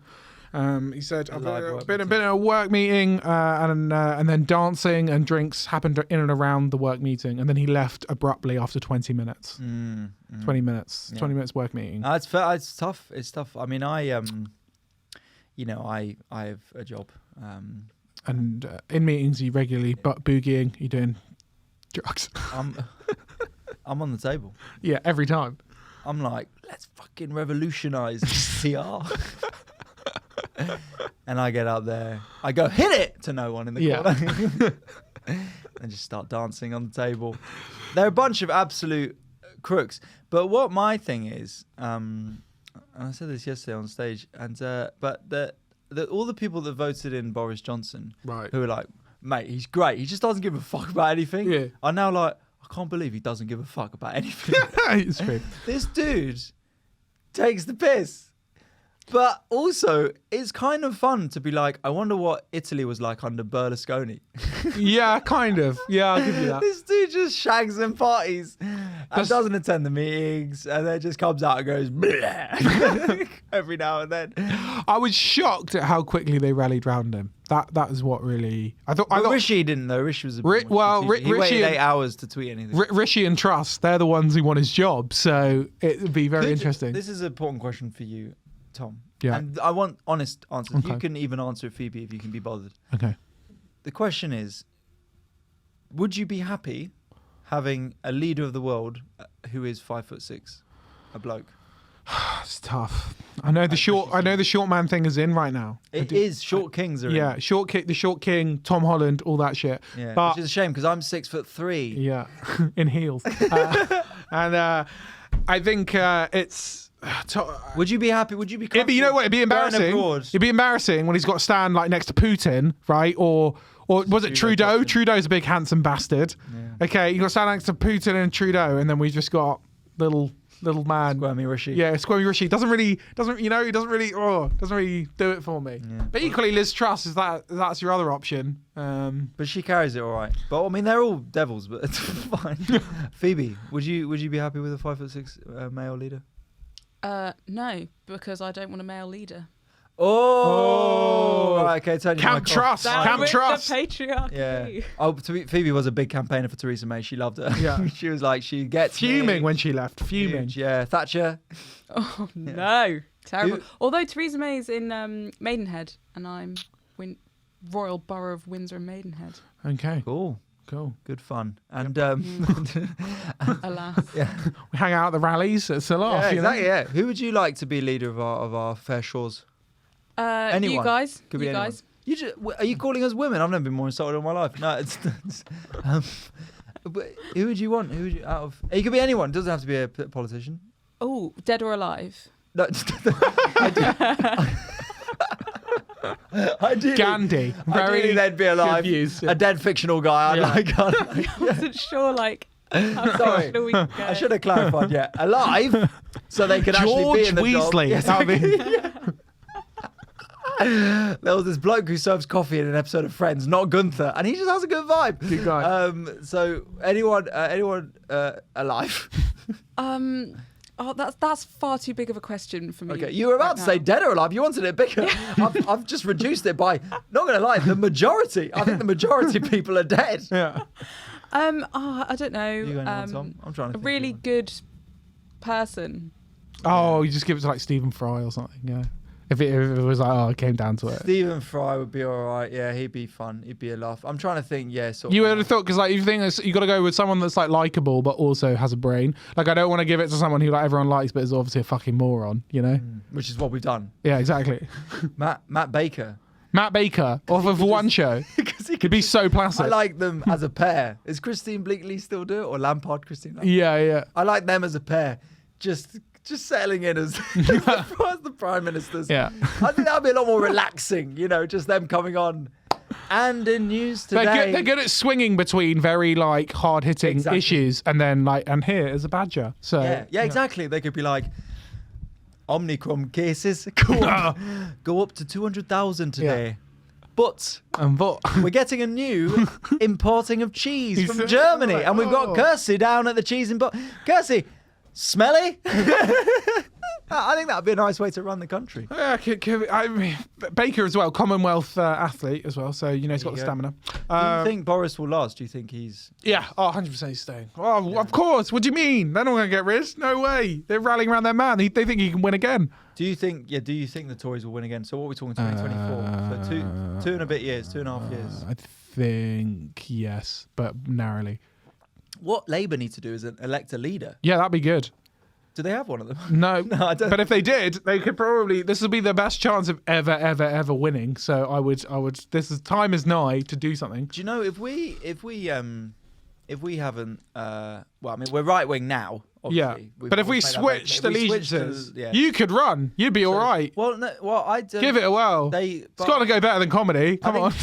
Speaker 1: He said, I've been at a work meeting and then dancing and drinks happened in and around the work meeting. And then he left abruptly after 20 minutes. 20 minutes.
Speaker 2: Yeah.
Speaker 1: 20 minutes work meeting.
Speaker 2: It's tough. It's tough. I mean, I have a job.
Speaker 1: And in meetings, you regularly boogieing, you're doing drugs.
Speaker 2: I'm on the table.
Speaker 1: Yeah, every time.
Speaker 2: I'm like, let's fucking revolutionize PR. And I get up there. I go, hit it to no one in the corner. And just start dancing on the table. They're a bunch of absolute crooks. But what my thing is, and I said this yesterday on stage, and but all the people that voted in Boris Johnson,
Speaker 1: Right.
Speaker 2: who were like, mate, he's great. He just doesn't give a fuck about anything.
Speaker 1: Yeah.
Speaker 2: Are now like, I can't believe he doesn't give a fuck about anything.
Speaker 1: It's true.
Speaker 2: This dude takes the piss. But also, it's kind of fun to be like, I wonder what Italy was like under Berlusconi.
Speaker 1: Yeah, kind of. Yeah, I'll give you that.
Speaker 2: This dude just shags and parties and doesn't attend the meetings and then just comes out and goes bleh every now and then.
Speaker 1: I was shocked at how quickly they rallied round him. That is what really... I thought
Speaker 2: Rishi didn't though. Rishi was a bit he
Speaker 1: Rishi
Speaker 2: waited
Speaker 1: and-
Speaker 2: 8 hours to tweet anything.
Speaker 1: Rishi and Truss, they're the ones who want his job. So it would be very interesting.
Speaker 2: This is an important question for you, Tom.
Speaker 1: Yeah.
Speaker 2: And I want honest answers.
Speaker 1: Okay.
Speaker 2: You can even answer it, Phoebe, if you can be bothered.
Speaker 1: Okay.
Speaker 2: The question is, would you be happy having a leader of the world who is 5'6", a bloke?
Speaker 1: It's tough. I know the short man thing is in right now.
Speaker 2: It is. Short kings are
Speaker 1: Yeah,
Speaker 2: in.
Speaker 1: the short king, Tom Holland, all that shit.
Speaker 2: Yeah,
Speaker 1: But
Speaker 2: which is a shame because I'm 6'3".
Speaker 1: yeah, in heels. And I think it's...
Speaker 2: Would you be happy? Would you be comfortable?
Speaker 1: You know what? It'd be
Speaker 2: going
Speaker 1: embarrassing.
Speaker 2: abroad?
Speaker 1: It'd be embarrassing when he's got to stand like next to Putin, right? Or Or was it Trudeau? Trudeau's a big handsome bastard.
Speaker 2: Yeah.
Speaker 1: Okay, you got stand next to Putin and Trudeau, and then we just got little man.
Speaker 2: Squirmy Rishi.
Speaker 1: Yeah, Squirmy Rishi doesn't really do it for me.
Speaker 2: Yeah.
Speaker 1: But equally, Liz Truss that's your other option.
Speaker 2: But she carries it all right. But I mean, they're all devils, but it's fine. Phoebe, would you be happy with a 5'6" male leader?
Speaker 3: No, because I don't want a male leader.
Speaker 2: Oh, right, okay. Turn your
Speaker 1: Camp
Speaker 2: mic off.
Speaker 1: Truss. Camp
Speaker 3: With
Speaker 1: Truss.
Speaker 3: the patriarchy.
Speaker 2: Yeah. Oh, Phoebe was a big campaigner for Theresa May. She loved her.
Speaker 1: Yeah.
Speaker 2: She was like, she gets
Speaker 1: Fuming
Speaker 2: me.
Speaker 1: when she left. Fuming.
Speaker 2: Huge, yeah. Thatcher.
Speaker 3: Oh no, terrible.
Speaker 2: Who-
Speaker 3: Although Theresa May is in Maidenhead, and I'm Royal Borough of Windsor and Maidenhead.
Speaker 1: Okay.
Speaker 2: Cool. Good fun. And
Speaker 3: Alas.
Speaker 2: yeah,
Speaker 1: We hang out at the rallies. It's a laugh.
Speaker 2: yeah,
Speaker 1: you know?
Speaker 2: exactly. Yeah. Who would you like to be leader of our fair shores? Anyone.
Speaker 3: You guys.
Speaker 2: Could be
Speaker 3: you
Speaker 2: anyone.
Speaker 3: guys.
Speaker 2: Are you calling us women? I've never been more insulted in my life. No, but who would you want? Who would you out of? It could be anyone. It doesn't have to be a politician.
Speaker 3: Oh, dead or alive?
Speaker 2: No, ideally,
Speaker 1: Gandhi. Very
Speaker 2: ideally they'd be alive.
Speaker 1: good views, yeah.
Speaker 2: A dead fictional guy. I'd
Speaker 1: Yeah.
Speaker 2: like.
Speaker 3: I wasn't sure, like, how
Speaker 2: Sorry.
Speaker 3: fictional we could
Speaker 2: I
Speaker 3: go.
Speaker 2: should have clarified. Yeah, alive, so they could actually
Speaker 1: George
Speaker 2: be in the job.
Speaker 1: Weasley.
Speaker 2: Yes,
Speaker 1: That would be-
Speaker 2: there was this bloke who serves coffee in an episode of Friends, not Gunther, and he just has a good vibe.
Speaker 1: Good guy.
Speaker 2: So anyone alive?
Speaker 3: Oh, that's far too big of a question for me.
Speaker 2: Okay, you were about to say dead or alive. You wanted it bigger. I've just reduced it by, not going to lie, the majority. I think the majority of people are dead.
Speaker 1: Yeah.
Speaker 3: I don't know.
Speaker 2: You got anyone, Tom? I'm trying to
Speaker 3: A
Speaker 2: think
Speaker 3: really
Speaker 2: of
Speaker 3: good person.
Speaker 1: Oh, you just give it to like Stephen Fry or something. Yeah. If it was like, oh, it came down to it.
Speaker 2: Stephen Fry would be all right. Yeah, he'd be fun. He'd be a laugh. I'm trying to think. Yeah, sort of.
Speaker 1: You would have thought, because like you think you got to go with someone that's like likable but also has a brain. Like I don't want to give it to someone who like everyone likes but is obviously a fucking moron. You know?
Speaker 2: Which is what we've done.
Speaker 1: Yeah, exactly.
Speaker 2: Matt Baker.
Speaker 1: Matt Baker off of one show.
Speaker 2: Because he
Speaker 1: Could be so placid.
Speaker 2: I like them as a pair. Is Christine Bleakley still do it, or Lampard Christine? Lampard?
Speaker 1: Yeah.
Speaker 2: I like them as a pair. Just settling in as the prime ministers.
Speaker 1: Yeah.
Speaker 2: I think that would be a lot more relaxing. You know, just them coming on. And in news today,
Speaker 1: They're good at swinging between very like hard hitting
Speaker 2: Exactly.
Speaker 1: issues and then like and here is a badger. So
Speaker 2: yeah, exactly. They could be like, Omicron cases go up to 200,000 today. But
Speaker 1: And what?
Speaker 2: we're getting a new importing of cheese from Germany.
Speaker 1: Like,
Speaker 2: And we've got Kirsty down at the cheese import. Kirsty, smelly? I think that would be a nice way to run the country.
Speaker 1: Yeah, I mean, Baker as well, Commonwealth athlete as well. So you know he's got the
Speaker 2: There you
Speaker 1: stamina.
Speaker 2: Do you think Boris will last? Do you think he's...
Speaker 1: Yeah, 100% he's staying. Oh, of course. What do you mean? They're not going to get rid. No way. They're rallying around their man. They think he can win again.
Speaker 2: Do you think the Tories will win again? So what are we talking, 2024? So two and a bit years, 2.5 years.
Speaker 1: I think yes, but narrowly.
Speaker 2: What Labour need to do is elect a leader.
Speaker 1: Yeah, that'd be good.
Speaker 2: Do they have one of them?
Speaker 1: No,
Speaker 2: No, I don't.
Speaker 1: but if they did, they could probably. This would be the best chance of ever winning. So I would. Time is nigh to do something.
Speaker 2: Do you know if we haven't well, I mean we're right wing now.
Speaker 1: Yeah,
Speaker 2: Obviously.
Speaker 1: but if we
Speaker 2: made that very
Speaker 1: switched
Speaker 2: clear. If we switched
Speaker 1: allegiances,
Speaker 2: to- yeah.
Speaker 1: you could run. You'd be all right.
Speaker 2: Well, no, well, I don't.
Speaker 1: Give it a whirl.
Speaker 2: It's
Speaker 1: It's got to go better than comedy. Come on.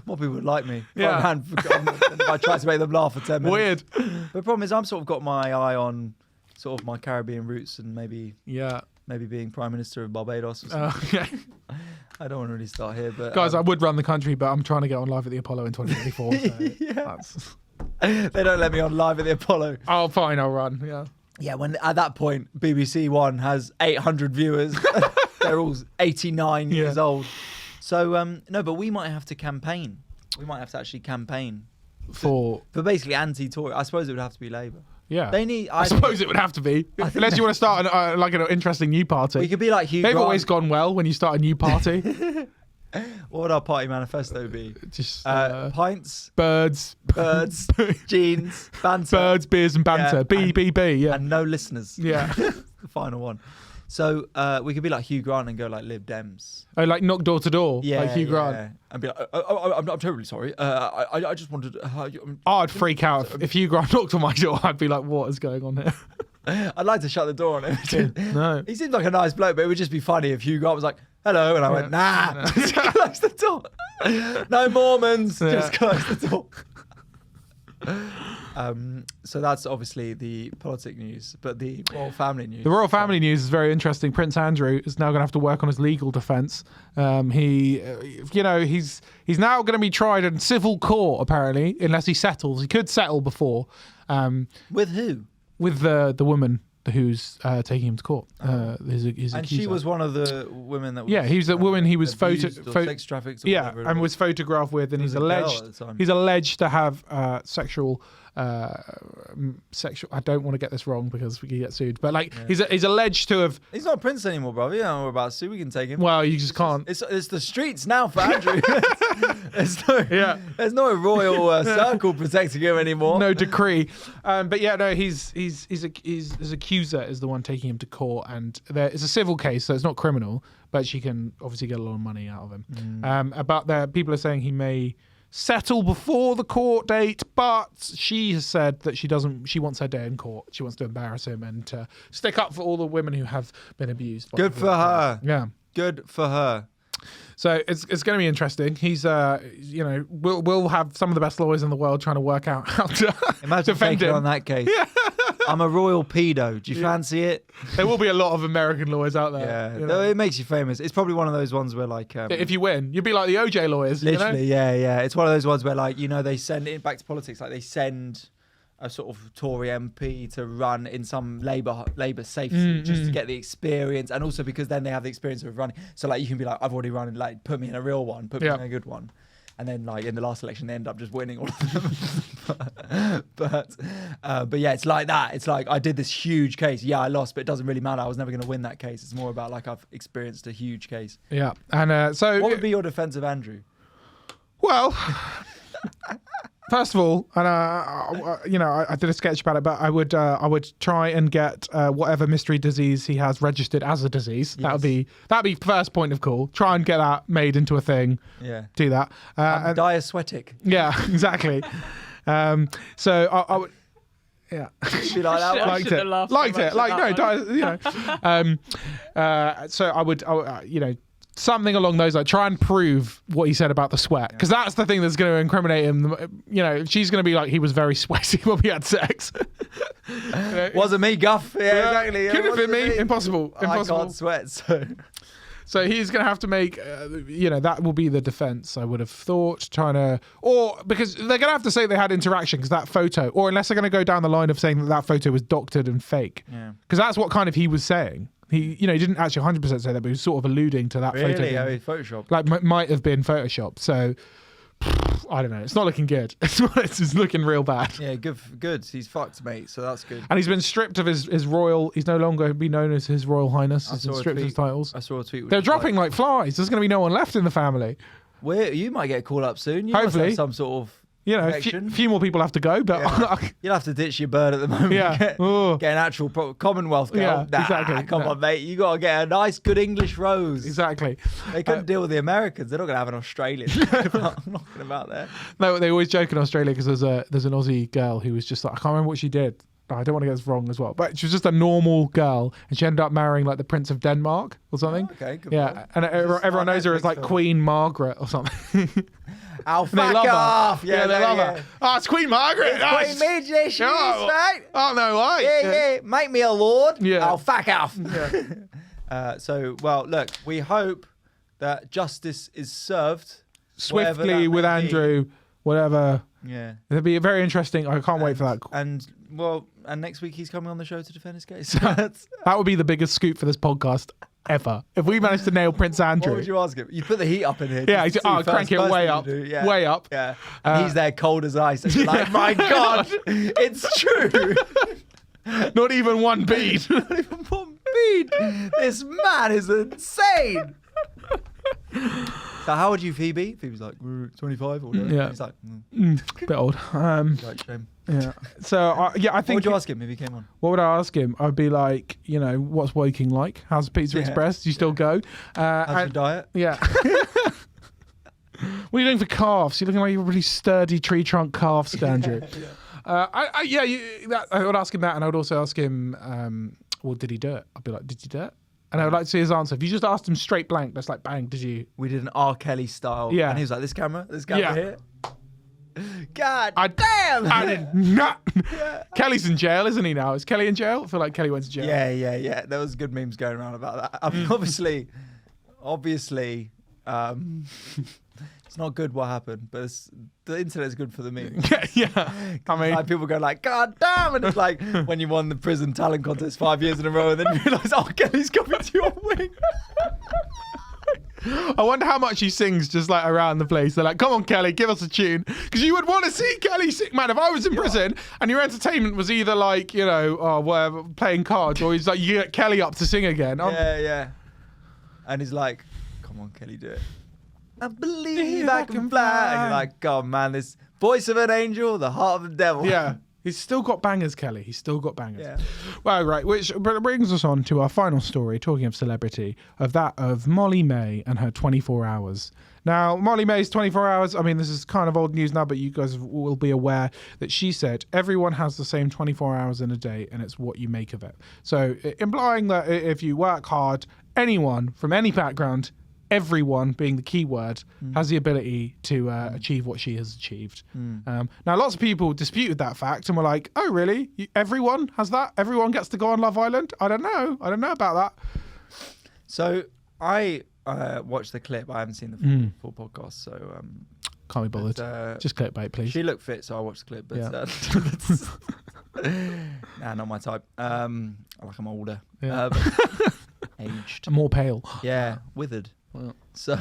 Speaker 2: More people would like me.
Speaker 1: Yeah.
Speaker 2: If I tried to make them laugh for 10 minutes.
Speaker 1: Weird.
Speaker 2: But the problem is, I'm sort of got my eye on sort of my Caribbean roots and maybe
Speaker 1: Yeah.
Speaker 2: being Prime Minister of Barbados or something.
Speaker 1: Okay.
Speaker 2: I don't want to really start here, but
Speaker 1: Guys, I would run the country, but I'm trying to get on live at the Apollo in 2024. So that's...
Speaker 2: they don't let me on live at the Apollo.
Speaker 1: Oh, fine, I'll run. Yeah.
Speaker 2: Yeah, when at that point BBC One has 800 viewers, they're all 89 years old. So no, but we might have to campaign. We might have to actually campaign
Speaker 1: For
Speaker 2: basically anti-Tory. I suppose it would have to be Labour.
Speaker 1: yeah.
Speaker 2: They need.
Speaker 1: I suppose it would have to be, unless you want to start like an interesting new party.
Speaker 2: we could be like Hugh
Speaker 1: They've
Speaker 2: Grant.
Speaker 1: always gone well when you start a new party.
Speaker 2: What would our party manifesto be?
Speaker 1: Just
Speaker 2: Pints,
Speaker 1: birds,
Speaker 2: jeans, banter,
Speaker 1: birds, beers, and banter.
Speaker 2: Yeah,
Speaker 1: BBB. Yeah.
Speaker 2: and no listeners.
Speaker 1: Yeah.
Speaker 2: The final one. So we could be like Hugh Grant and go like Lib Dems.
Speaker 1: Oh, like knock door to door, like Hugh Grant.
Speaker 2: Yeah. And be like, I'm terribly sorry. I just wanted.
Speaker 1: I'd freak out if Hugh Grant knocked on my door. I'd be like, what is going on here?
Speaker 2: I'd like to shut the door on him.
Speaker 1: No.
Speaker 2: He seems like a nice bloke, but it would just be funny if Hugh Grant was like, hello, and I went, nah. Just close the door. No Mormons.
Speaker 1: Yeah.
Speaker 2: Just close the door. So that's obviously the politic news, but the royal family news.
Speaker 1: The royal family news is very interesting. Prince Andrew is now going to have to work on his legal defence. He's now going to be tried in civil court apparently, unless he settles. He could settle before.
Speaker 2: With who?
Speaker 1: With the woman who's taking him to court. His
Speaker 2: And
Speaker 1: accuser.
Speaker 2: she was one of the women that was,
Speaker 1: Yeah, he was the woman he was
Speaker 2: abused or sex trafficked. Or
Speaker 1: yeah,
Speaker 2: whatever it
Speaker 1: and was photographed with, and
Speaker 2: He was
Speaker 1: he's
Speaker 2: a girl
Speaker 1: alleged
Speaker 2: at the time.
Speaker 1: he's alleged to have sexual. I don't want to get this wrong because we could get sued, but like he's alleged to have.
Speaker 2: He's not a prince anymore, bro. You know about Sue. We can take him.
Speaker 1: Well, you just can't.
Speaker 2: It's the streets now for Andrew.
Speaker 1: Yeah.
Speaker 2: There's no royal circle protecting him anymore.
Speaker 1: No decree, but yeah, no. His accuser is the one taking him to court, and it's a civil case, so it's not criminal. But she can obviously get a lot of money out of him. About people are saying he may settle before the court date, but she has said that she wants her day in court. She wants to embarrass him and to stick up for all the women who have been abused.
Speaker 2: Good for her.
Speaker 1: Yeah.
Speaker 2: Good for her.
Speaker 1: So it's going to be interesting. He's we'll have some of the best lawyers in the world trying to work out how to
Speaker 2: Imagine
Speaker 1: defend
Speaker 2: taking
Speaker 1: him.
Speaker 2: on that case. I'm a royal pedo. Do you fancy it?
Speaker 1: There will be a lot of American lawyers out there.
Speaker 2: Yeah,
Speaker 1: you know.
Speaker 2: it makes you famous. It's probably one of those ones where like
Speaker 1: If you win, you'd be like the OJ lawyers.
Speaker 2: literally,
Speaker 1: you know?
Speaker 2: yeah. It's one of those ones where like they send it back to politics. Like they send a sort of Tory MP to run in some Labour safe seat just to get the experience, and also because then they have the experience of running. So like you can be like, I've already run, and like put me in a real one, put me in a good one. And then, like in the last election, they end up just winning all of them. but yeah, it's like that. It's like I did this huge case. Yeah, I lost, but it doesn't really matter. I was never going to win that case. It's more about like I've experienced a huge case.
Speaker 1: Yeah, and so
Speaker 2: what would be your defense of Andrew?
Speaker 1: Well, first of all, and I did a sketch about it, but I would try and get whatever mystery disease he has registered as a disease.
Speaker 2: Yes.
Speaker 1: That'd be first point of call. Try and get that made into a thing.
Speaker 2: Yeah,
Speaker 1: Do that.
Speaker 2: I'm diaswetic.
Speaker 1: Yeah, exactly. So I would. Yeah,
Speaker 2: Be like that.
Speaker 3: I shouldn't have laughed so
Speaker 1: liked
Speaker 3: much
Speaker 1: it.
Speaker 3: at
Speaker 1: Like
Speaker 3: that
Speaker 1: no, so I would something along those lines. Try and prove what he said about the sweat, because that's the thing that's going to incriminate him. She's going to be like, he was very sweaty when we had sex.
Speaker 2: Wasn't me, Guff. Yeah, exactly.
Speaker 1: Could have been
Speaker 2: Wasn't
Speaker 1: me. Impossible.
Speaker 2: I can't sweat, so.
Speaker 1: So he's going to have to make, that will be the defense, I would have thought, because they're going to have to say they had interaction, because that photo, or unless they're going to go down the line of saying that photo was doctored and fake.
Speaker 2: Yeah.
Speaker 1: Because that's what kind of he was saying. He didn't actually 100% say that, but he was sort of alluding to that photo.
Speaker 2: Really? Oh, Photoshop.
Speaker 1: Like, might have been Photoshopped. So, I don't know. It's not looking good. It's looking real bad.
Speaker 2: Yeah, good. He's fucked, mate. So that's good.
Speaker 1: And he's been stripped of his royal. He's no longer be known as His Royal Highness. He's been stripped of his titles.
Speaker 2: I saw a tweet.
Speaker 1: They're dropping like flies. There's going to be no one left in the family.
Speaker 2: You might get called up soon. You
Speaker 1: Hopefully.
Speaker 2: must have some sort of
Speaker 1: A few more people have to go, but
Speaker 2: You'll have to ditch your bird at the moment.
Speaker 1: Yeah.
Speaker 2: Get an actual Commonwealth girl.
Speaker 1: Yeah, exactly.
Speaker 2: Come on, mate. You got to get a nice, good English rose.
Speaker 1: exactly.
Speaker 2: They couldn't deal with the Americans. They're not going to have an Australian. I'm knocking about there.
Speaker 1: No, they always joke in Australia because there's an Aussie girl who was just like, I can't remember what she did. I don't want to get this wrong as well, but she was just a normal girl, and she ended up marrying like the Prince of Denmark or something.
Speaker 2: Oh, okay, good.
Speaker 1: Yeah, and everyone knows her as like Queen Margaret or something.
Speaker 2: I'll
Speaker 1: And they
Speaker 2: fuck
Speaker 1: love
Speaker 2: off.
Speaker 1: her. Yeah, they love her. Oh, it's Queen Margaret.
Speaker 2: It's
Speaker 1: Oh,
Speaker 2: Queen Midge, she is, mate.
Speaker 1: Oh no, why?
Speaker 2: Yeah. Make me a lord.
Speaker 1: Yeah.
Speaker 2: I'll fuck off. Well, look, we hope that justice is served whatever
Speaker 1: Swiftly
Speaker 2: that
Speaker 1: with
Speaker 2: may be.
Speaker 1: Andrew, whatever.
Speaker 2: Yeah.
Speaker 1: It'll be very interesting. I can't wait for that.
Speaker 2: And next week he's coming on the show to defend his case.
Speaker 1: That would be the biggest scoop for this podcast ever. If we managed to nail Prince Andrew.
Speaker 2: What would you ask him? You put the heat up in here.
Speaker 1: Yeah,
Speaker 2: just to see
Speaker 1: crank it
Speaker 2: first
Speaker 1: way
Speaker 2: thing
Speaker 1: up.
Speaker 2: you do. Yeah.
Speaker 1: Way up.
Speaker 2: Yeah. And he's there cold as ice. And you're like, my God, it's true.
Speaker 1: Not even one bead.
Speaker 2: Not even one bead. This man is insane. So how old are you, Phoebe? Phoebe's like, 25 or whatever.
Speaker 1: Yeah.
Speaker 2: He's like,
Speaker 1: Bit old.
Speaker 2: right, shame.
Speaker 1: Yeah. So I
Speaker 2: What
Speaker 1: think.
Speaker 2: would you ask him if he came on?
Speaker 1: What would I ask him? I'd be like, what's Woking like? How's Pizza
Speaker 2: Yeah.
Speaker 1: Express? Do you still go?
Speaker 2: How's your diet?
Speaker 1: Yeah. What are you doing for calves? You're looking like you're really sturdy tree trunk calves, Andrew. I would ask him that, and I would also ask him, well, did he do it? I'd be like, did you do it? And I would like to see his answer. If you just asked him straight blank, that's like, bang, did you?
Speaker 2: We did an R. Kelly style.
Speaker 1: Yeah.
Speaker 2: And he was like, this camera
Speaker 1: Yeah.
Speaker 2: here. God
Speaker 1: I-
Speaker 2: damn.
Speaker 1: I did not. Kelly's in jail, isn't he now? Is Kelly in jail? I feel like Kelly went to jail.
Speaker 2: Yeah. There was good memes going around about that. I mean, obviously, it's not good what happened, but the internet is good for the memes.
Speaker 1: Yeah. I mean,
Speaker 2: Like people go like, God damn, and it's like when you won the prison talent contest 5 years in a row, and then you realise, oh, Kelly's coming to your wing.
Speaker 1: I wonder how much he sings just like around the place. They're like, come on, Kelly, give us a tune. Because you would want to see Kelly sing. Man, if I was in prison and your entertainment was either like, you know, or whatever, playing cards, or he's like, you get Kelly up to sing again.
Speaker 2: Yeah. And he's like, come on, Kelly, do it. I believe I can fly. And you're like, God, man, this voice of an angel, the heart of the devil.
Speaker 1: Yeah. He's still got bangers, Kelly. He's still got bangers.
Speaker 2: Yeah.
Speaker 1: Well, right, which brings us on to our final story, talking of celebrity, of that of Molly Mae and her 24 hours. Now, Molly Mae's 24 hours, I mean, this is kind of old news now, but you guys will be aware that she said everyone has the same 24 hours in a day and it's what you make of it. So implying that if you work hard, anyone from any background, everyone being the key word, has the ability to achieve what she has achieved. Now, lots of people disputed that fact and were like, oh, really? Everyone has that? Everyone gets to go on Love Island? I don't know about that.
Speaker 2: So I watched the clip. I haven't seen the full podcast, so
Speaker 1: can't be bothered. Just clickbait, please.
Speaker 2: She looked fit, so I watched the clip. But nah, not my type. I'm older, aged,
Speaker 1: More pale.
Speaker 2: yeah, withered.
Speaker 1: Well.
Speaker 2: So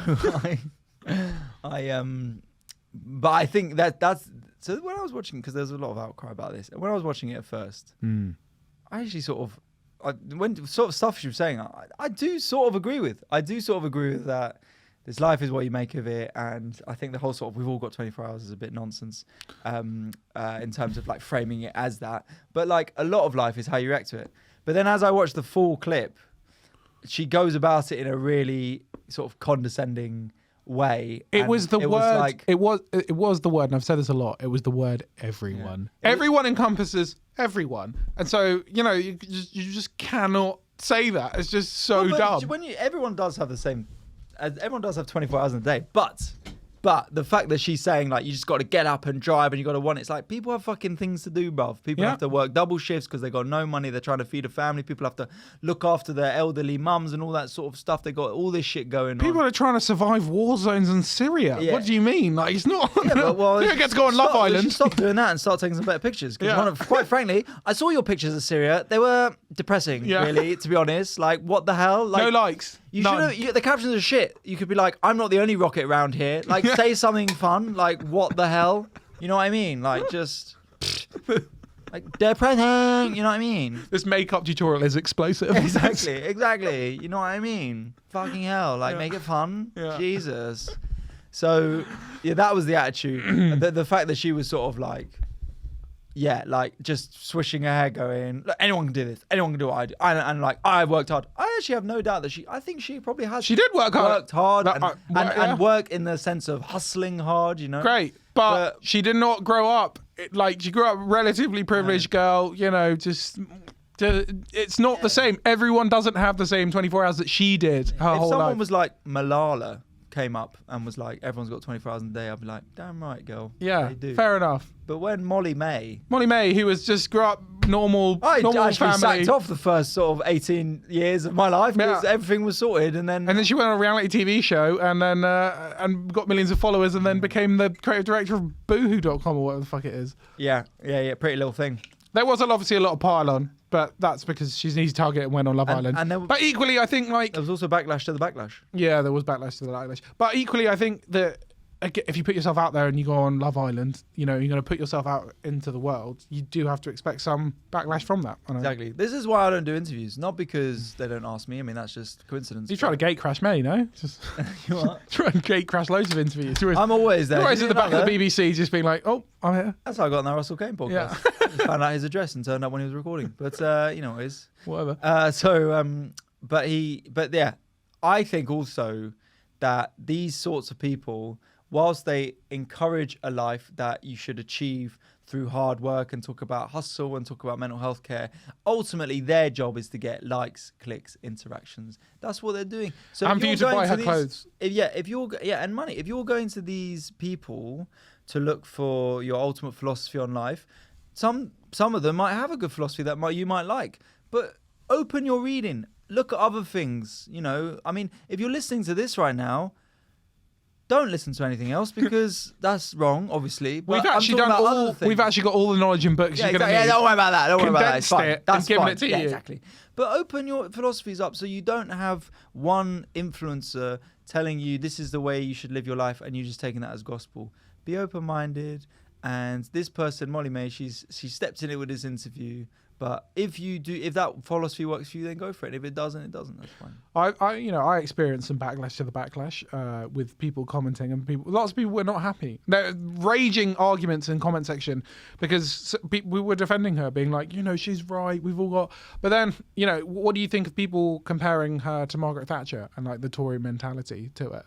Speaker 2: but I think that's so when I was watching, because there's a lot of outcry about this, and when I was watching it at first, I actually when sort of stuff she was saying, I do sort of agree with. I do sort of agree with that. This life is what you make of it, and I think the whole sort of we've all got 24 hours is a bit nonsense in terms of like framing it as that. But like a lot of life is how you react to it. But then as I watched the full clip, she goes about it in a really sort of condescending way.
Speaker 1: It was the word.
Speaker 2: it
Speaker 1: It was the word, and I've said this a lot. It was the word everyone. Yeah. Everyone encompasses everyone, and so you just cannot say that. It's just so dumb.
Speaker 2: Everyone does have the same. Everyone does have 24 hours in a day, but the fact that she's saying like you just got to get up and drive and you got to want it's like people have fucking things to do, bruv. People have to work double shifts because they got no money. They're trying to feed a family. People have to look after their elderly mums and all that sort of stuff. They got all this shit going on.
Speaker 1: People are trying to survive war zones in Syria.
Speaker 2: Yeah.
Speaker 1: What do you mean? Like it's not.
Speaker 2: Yeah, well,
Speaker 1: you don't get to go on Love Island.
Speaker 2: Stop doing that and start taking some better pictures. Because quite frankly, I saw your pictures of Syria. They were depressing, really, to be honest. Like, what the hell? Like,
Speaker 1: no likes.
Speaker 2: You should have. The captions are shit. You could be like, "I'm not the only rocket around here." Like, say something fun. Like, what the hell? You know what I mean? Like, just like depressing. You know what I mean?
Speaker 1: This makeup tutorial is explosive.
Speaker 2: Exactly. You know what I mean? Fucking hell! Like, make it fun. Yeah. Jesus. So, yeah, that was the attitude. the fact that she was sort of like. Yeah, like just swishing her hair going, look, anyone can do this. Anyone can do what I do. And like, I worked hard. I actually have no doubt that I think she probably has.
Speaker 1: She did work hard.
Speaker 2: Worked hard and work in the sense of hustling hard, you know.
Speaker 1: Great. But she did not grow up. She grew up a relatively privileged girl, it's not the same. Everyone doesn't have the same 24 hours that she did her whole life.
Speaker 2: If someone was like Malala came up and was like, everyone's got 24 hours in a day, I'd be like, damn right, girl.
Speaker 1: Yeah, fair enough.
Speaker 2: But when Molly Mae, who
Speaker 1: was just grew up normal family.
Speaker 2: Sacked off the first sort of 18 years of my life because everything was sorted, and then
Speaker 1: she went on a reality TV show and then and got millions of followers and then became the creative director of Boohoo.com or whatever the fuck it is.
Speaker 2: Yeah, pretty little thing.
Speaker 1: There was obviously a lot of pile-on, but that's because she's an easy target and went on Love Island. But equally, I think like...
Speaker 2: There was also backlash to the backlash.
Speaker 1: Yeah, there was backlash to the backlash. But equally, I think that if you put yourself out there and you go on Love Island, you're going to put yourself out into the world, you do have to expect some backlash from that.
Speaker 2: Exactly. This is why I don't do interviews. Not because they don't ask me. I mean, that's just coincidence.
Speaker 1: You try to gate crash me, no? Just
Speaker 2: you what?
Speaker 1: Try and gate crash loads of interviews.
Speaker 2: I'm always there.
Speaker 1: You're always at the back of the BBC just being like, oh, I'm here.
Speaker 2: That's how I got on that Russell Kane podcast. Yeah. I just found out his address and turned up when he was recording. But, it is.
Speaker 1: Whatever.
Speaker 2: But yeah, I think also that these sorts of people whilst they encourage a life that you should achieve through hard work and talk about hustle and talk about mental health care, ultimately their job is to get likes, clicks, interactions. That's what they're doing. So
Speaker 1: And for you to buy her clothes.
Speaker 2: If you're and money. If you're going to these people to look for your ultimate philosophy on life, some of them might have a good philosophy that you might like, but open your reading. Look at other things. I mean, if you're listening to this right now, don't listen to anything else because that's wrong, obviously. But
Speaker 1: we've actually got all the knowledge in books you're going to need.
Speaker 2: Yeah, don't worry about that. Don't worry about that. It's fine.
Speaker 1: It
Speaker 2: That's
Speaker 1: and given
Speaker 2: fine.
Speaker 1: it to
Speaker 2: Yeah,
Speaker 1: you.
Speaker 2: exactly. But open your philosophies up so you don't have one influencer telling you this is the way you should live your life and you just taking that as gospel. Be open-minded. And this person, Molly Mae, she stepped in it with this interview. But if that philosophy works for you, then go for it. If it doesn't, it doesn't. That's fine.
Speaker 1: I experienced some backlash to the backlash with people commenting, and lots of people were not happy. They're raging arguments in comment section because we were defending her, being like, she's right. We've all got. But then, what do you think of people comparing her to Margaret Thatcher and like the Tory mentality to it?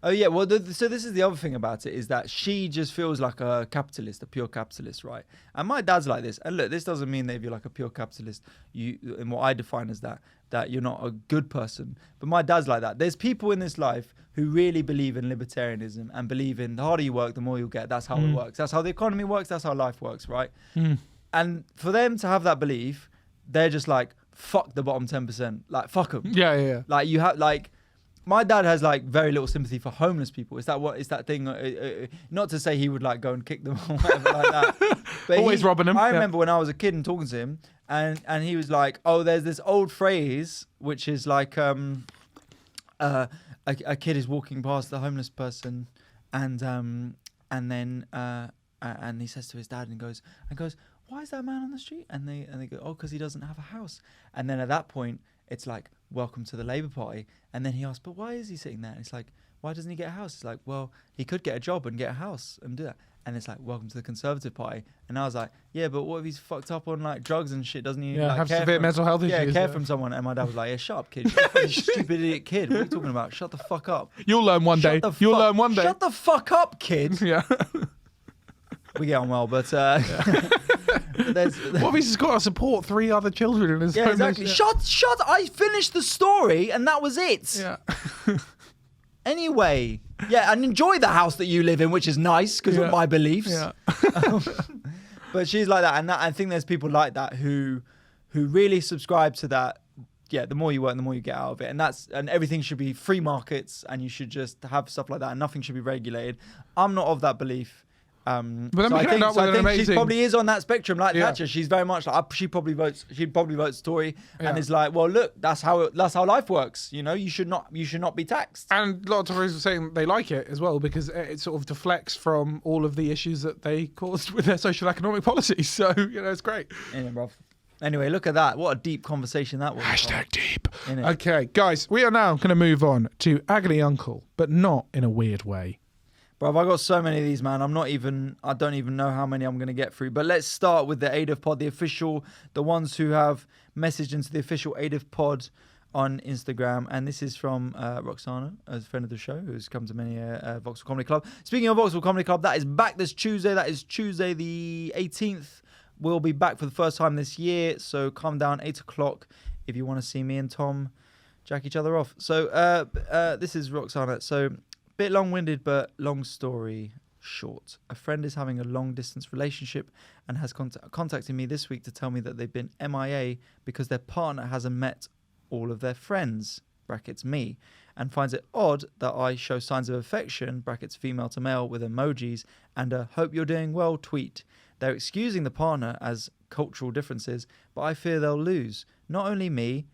Speaker 2: Oh yeah, well, so this is the other thing about it is that she just feels like a capitalist, a pure capitalist, right? And my dad's like this. And look, this doesn't mean that if you're like a pure capitalist, and what I define as that you're not a good person. But my dad's like that. There's people in this life who really believe in libertarianism and believe in the harder you work, the more you'll get. That's how it works. That's how the economy works. That's how life works, right? And for them to have that belief, they're just like, fuck the bottom 10%. Like, fuck them.
Speaker 1: Yeah.
Speaker 2: Like, you have, like... My dad has like very little sympathy for homeless people. Is that thing? Not to say he would like go and kick them or whatever like that. But
Speaker 1: Always robbing them.
Speaker 2: I remember when I was a kid and talking to him, and he was like, "Oh, there's this old phrase which is like a kid is walking past the homeless person, and then he says to his dad and goes, why is that man on the street? And they go, oh, because he doesn't have a house. And then at that point, it's like, welcome to the Labour Party. And then he asks, but why is he sitting there? And it's like, why doesn't he get a house? It's like, well, he could get a job and get a house and do that. And it's like, welcome to the Conservative Party. And I was like, yeah, but what if he's fucked up on like drugs and shit? Doesn't he?
Speaker 1: Yeah,
Speaker 2: like,
Speaker 1: have severe mental health issues.
Speaker 2: Yeah, care from someone. And my dad was like, yeah, shut up, kid. You stupid idiot kid. What are you talking about? Shut the fuck up.
Speaker 1: You'll learn one day. You'll learn one day.
Speaker 2: Shut the fuck up, kid.
Speaker 1: Yeah.
Speaker 2: We get on well, but
Speaker 1: what if he's got to support 3 other children in his
Speaker 2: yeah, exactly. Shut! I finished the story and that was it.
Speaker 1: Yeah.
Speaker 2: Anyway, yeah, and enjoy the house that you live in, which is nice because of my beliefs.
Speaker 1: Yeah.
Speaker 2: But she's like that, and I think there's people like that who really subscribe to that. Yeah, the more you work, the more you get out of it, and everything should be free markets, and you should just have stuff like that, and nothing should be regulated. I'm not of that belief.
Speaker 1: But then we end up with an amazing...
Speaker 2: she probably is on that spectrum, like Thatcher. She's very much like she'd probably vote Tory, and is like, well, look, that's how life works. You should not be taxed.
Speaker 1: And a lot of Tories are saying they like it as well because it sort of deflects from all of the issues that they caused with their social economic policies. So it's great.
Speaker 2: Yeah, bruv. Anyway, look at that. What a deep conversation that was.
Speaker 1: #deep. Okay, guys, we are now going to move on to Agony Uncle, but not in a weird way.
Speaker 2: Bro, I got so many of these, man. I don't even know how many I'm going to get through. But let's start with the AIDIF pod, the ones who have messaged into the official AIDIF pod on Instagram. And this is from Roxana, a friend of the show, who's come to many Vauxhall Comedy Club. Speaking of Vauxhall Comedy Club, that is back this Tuesday. That is Tuesday the 18th. We'll be back for the first time this year. So come down 8 o'clock if you want to see me and Tom jack each other off. So this is Roxana. So... bit long-winded, but long story short. A friend is having a long-distance relationship and has contacted me this week to tell me that they've been MIA because their partner hasn't met all of their friends, brackets me, and finds it odd that I show signs of affection, brackets female to male, with emojis and a hope you're doing well tweet. They're excusing the partner as cultural differences, but I fear they'll lose, not only me,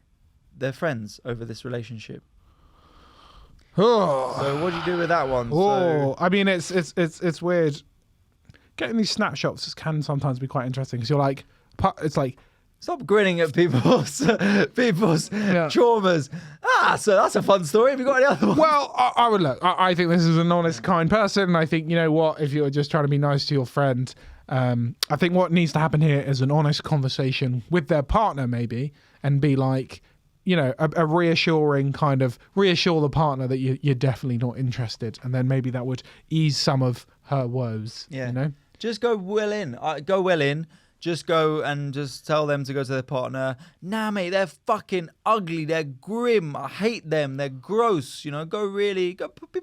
Speaker 2: their friends, over this relationship. So what do you do with that one?
Speaker 1: I mean, it's weird. Getting these snapshots can sometimes be quite interesting because you're like, it's like,
Speaker 2: stop grinning at people's traumas. So that's a fun story. Have you got any other ones?
Speaker 1: Well, I would look. I think this is an honest, kind person. And I think, what, if you're just trying to be nice to your friend, I think what needs to happen here is an honest conversation with their partner, maybe, and be like, a reassuring kind of reassure the partner that you're definitely not interested, and then maybe that would ease some of her woes.
Speaker 2: Yeah. Just go well in. Just go and just tell them to go to their partner. Nah, mate, they're fucking ugly. They're grim. I hate them. They're gross. Be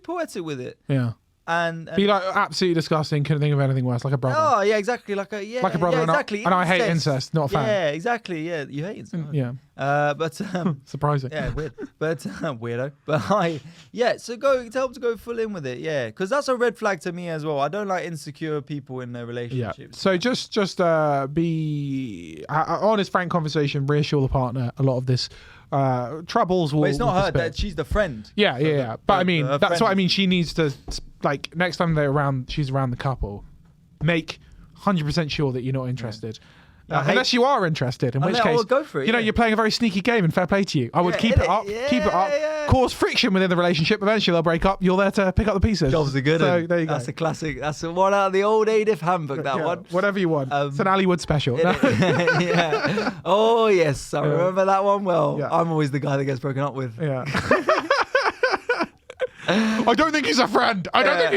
Speaker 2: poetic with it.
Speaker 1: Yeah.
Speaker 2: And
Speaker 1: be like absolutely disgusting. Couldn't think of anything worse. Like a brother.
Speaker 2: Oh yeah, exactly. Like a brother.
Speaker 1: Yeah,
Speaker 2: exactly.
Speaker 1: And I hate incest. Not a fan.
Speaker 2: Yeah, exactly. Yeah, you hate incest.
Speaker 1: Yeah.
Speaker 2: But
Speaker 1: surprising.
Speaker 2: Yeah, weird. But weirdo. But so tell them to go full in with it. Yeah, because that's a red flag to me as well. I don't like insecure people in their relationships.
Speaker 1: Yeah. So just be honest, frank conversation. Reassure the partner. A lot of this troubles will.
Speaker 2: But it's not her. That she's the friend.
Speaker 1: Yeah. But I mean, that's what I mean. She needs to, like, next time she's around the couple, make 100% sure that you're not interested. Unless you are interested, in which case,
Speaker 2: go for it,
Speaker 1: you're playing a very sneaky game, and fair play to you. I would keep it up, cause friction within the relationship. Eventually, they'll break up. You're there to pick up the pieces.
Speaker 2: Jobs are good.
Speaker 1: So there you go.
Speaker 2: That's a classic. That's the one out of the old AIDIF handbook. That one.
Speaker 1: Whatever you want. It's an Ali Wood special.
Speaker 2: Yeah. Oh yes, I remember that one well.
Speaker 1: Yeah.
Speaker 2: I'm always the guy that gets broken up with.
Speaker 1: Yeah. I don't think he's a friend.
Speaker 2: I'm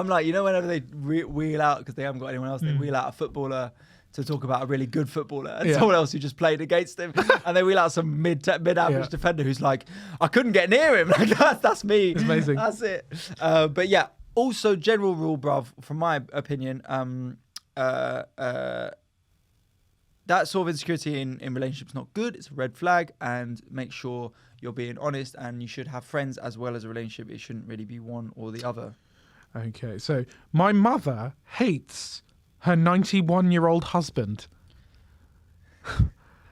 Speaker 2: like, whenever they wheel out, because they haven't got anyone else, they wheel out a footballer to talk about a really good footballer and someone else who just played against him, and they wheel out some mid-average defender who's like, I couldn't get near him. Like, that's me.
Speaker 1: It's amazing.
Speaker 2: That's it. But yeah, also general rule, bruv, from my opinion, that sort of insecurity in relationships not good. It's a red flag, and make sure you're being honest, and you should have friends as well as a relationship. It shouldn't really be one or the other.
Speaker 1: Okay, so my mother hates her 91-year-old husband.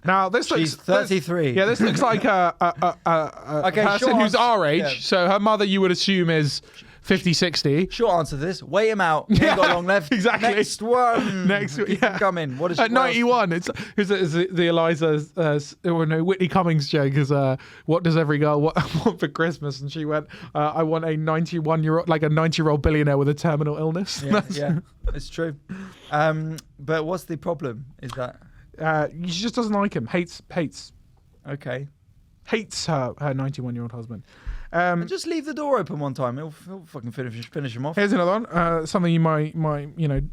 Speaker 1: Now
Speaker 2: she's 33.
Speaker 1: This looks like a person who's our age. Yeah. So her mother, you would assume, is 50, 60.
Speaker 2: Short answer to this: wait him out. He ain't got long left.
Speaker 1: Exactly.
Speaker 2: Next one. Come in. What is
Speaker 1: at 91? It's the Eliza Whitney Cummings joke is what does every girl want for Christmas? And she went, I want a 91-year-old, like a 90-year-old billionaire with a terminal illness.
Speaker 2: Yeah, it's true. But what's the problem? Is that
Speaker 1: she just doesn't like him. Hates.
Speaker 2: Okay.
Speaker 1: Hates her 91-year-old husband.
Speaker 2: Just leave the door open one time. It'll fucking finish him off.
Speaker 1: Here's another one. Something you might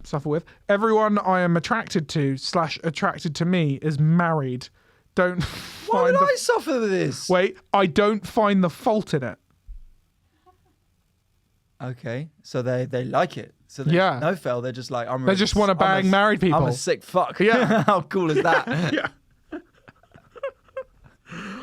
Speaker 1: suffer with. Everyone I am attracted to / attracted to me is married. Don't.
Speaker 2: Why would I suffer with this?
Speaker 1: Wait, I don't find the fault in it.
Speaker 2: Okay, so they like it. So no fail. They're just like
Speaker 1: They just want to bang married people.
Speaker 2: I'm a sick fuck.
Speaker 1: Yeah.
Speaker 2: How cool is that?
Speaker 1: Yeah.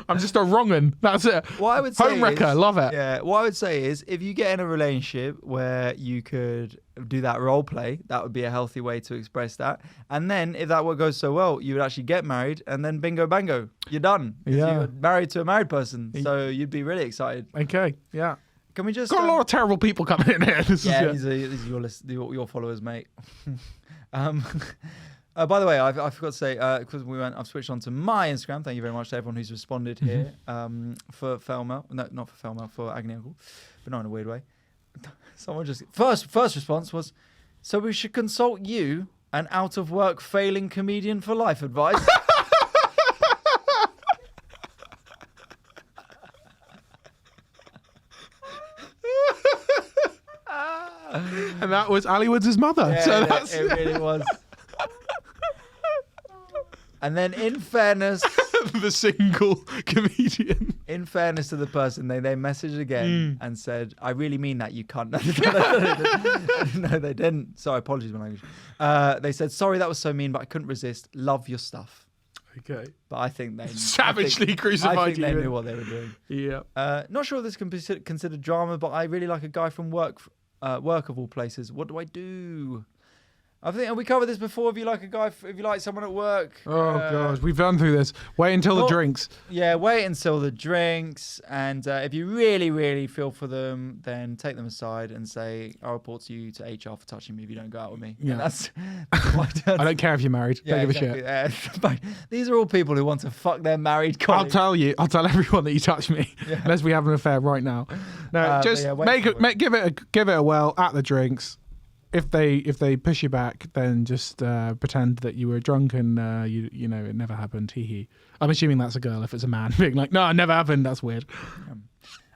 Speaker 1: I'm just a wrong'un. That's it.
Speaker 2: What I would say
Speaker 1: Homewrecker, love it.
Speaker 2: Yeah. What I would say is, if you get in a relationship where you could do that role play, that would be a healthy way to express that. And then, if that work goes so well, you would actually get married, and then bingo bango, you're done.
Speaker 1: Yeah.
Speaker 2: You're married to a married person, so you'd be really excited.
Speaker 1: Okay. Yeah.
Speaker 2: Can we just
Speaker 1: got a lot of terrible people coming in here?
Speaker 2: These are your followers, mate. By the way, I forgot to say, because I've switched on to my Instagram. Thank you very much to everyone who's responded here for Felmel. No, not for Felmel, for Agony Uncle, but not in a weird way. Someone just first response was, so we should consult you, an out of work failing comedian, for life advice.
Speaker 1: And that was Ali Woods' mother.
Speaker 2: Yeah,
Speaker 1: so
Speaker 2: it really was. And then, in fairness,
Speaker 1: the single comedian.
Speaker 2: In fairness to the person, they messaged again and said, "I really mean that, you cunt." No, they didn't. Sorry, apologies my language. They said, "Sorry, that was so mean, but I couldn't resist. Love your stuff."
Speaker 1: Okay.
Speaker 2: But I think they
Speaker 1: savagely crucified
Speaker 2: I think
Speaker 1: you.
Speaker 2: They knew what they were doing.
Speaker 1: Yeah.
Speaker 2: Not sure if this can be considered drama, but I really like a guy from work of all places. What do I do? I think we covered this before. If you like a guy, if you like someone at work.
Speaker 1: Oh God, we've gone through this. Wait until the drinks.
Speaker 2: Yeah, wait until the drinks. And if you really, really feel for them, then take them aside and say, "I'll report to you to HR for touching me if you don't go out with me."
Speaker 1: Yeah,
Speaker 2: and that's
Speaker 1: I don't care if you're married.
Speaker 2: Yeah,
Speaker 1: don't give a
Speaker 2: shit. These are all people who want to fuck their married colleagues.
Speaker 1: I'll tell everyone that you touch me, unless we have an affair right now. No, just give it a whirl at the drinks. if they push you back, then just pretend that you were drunk and you know it never happened. Hee hee. I'm assuming that's a girl. If it's a man being like, no, it never happened. That's weird.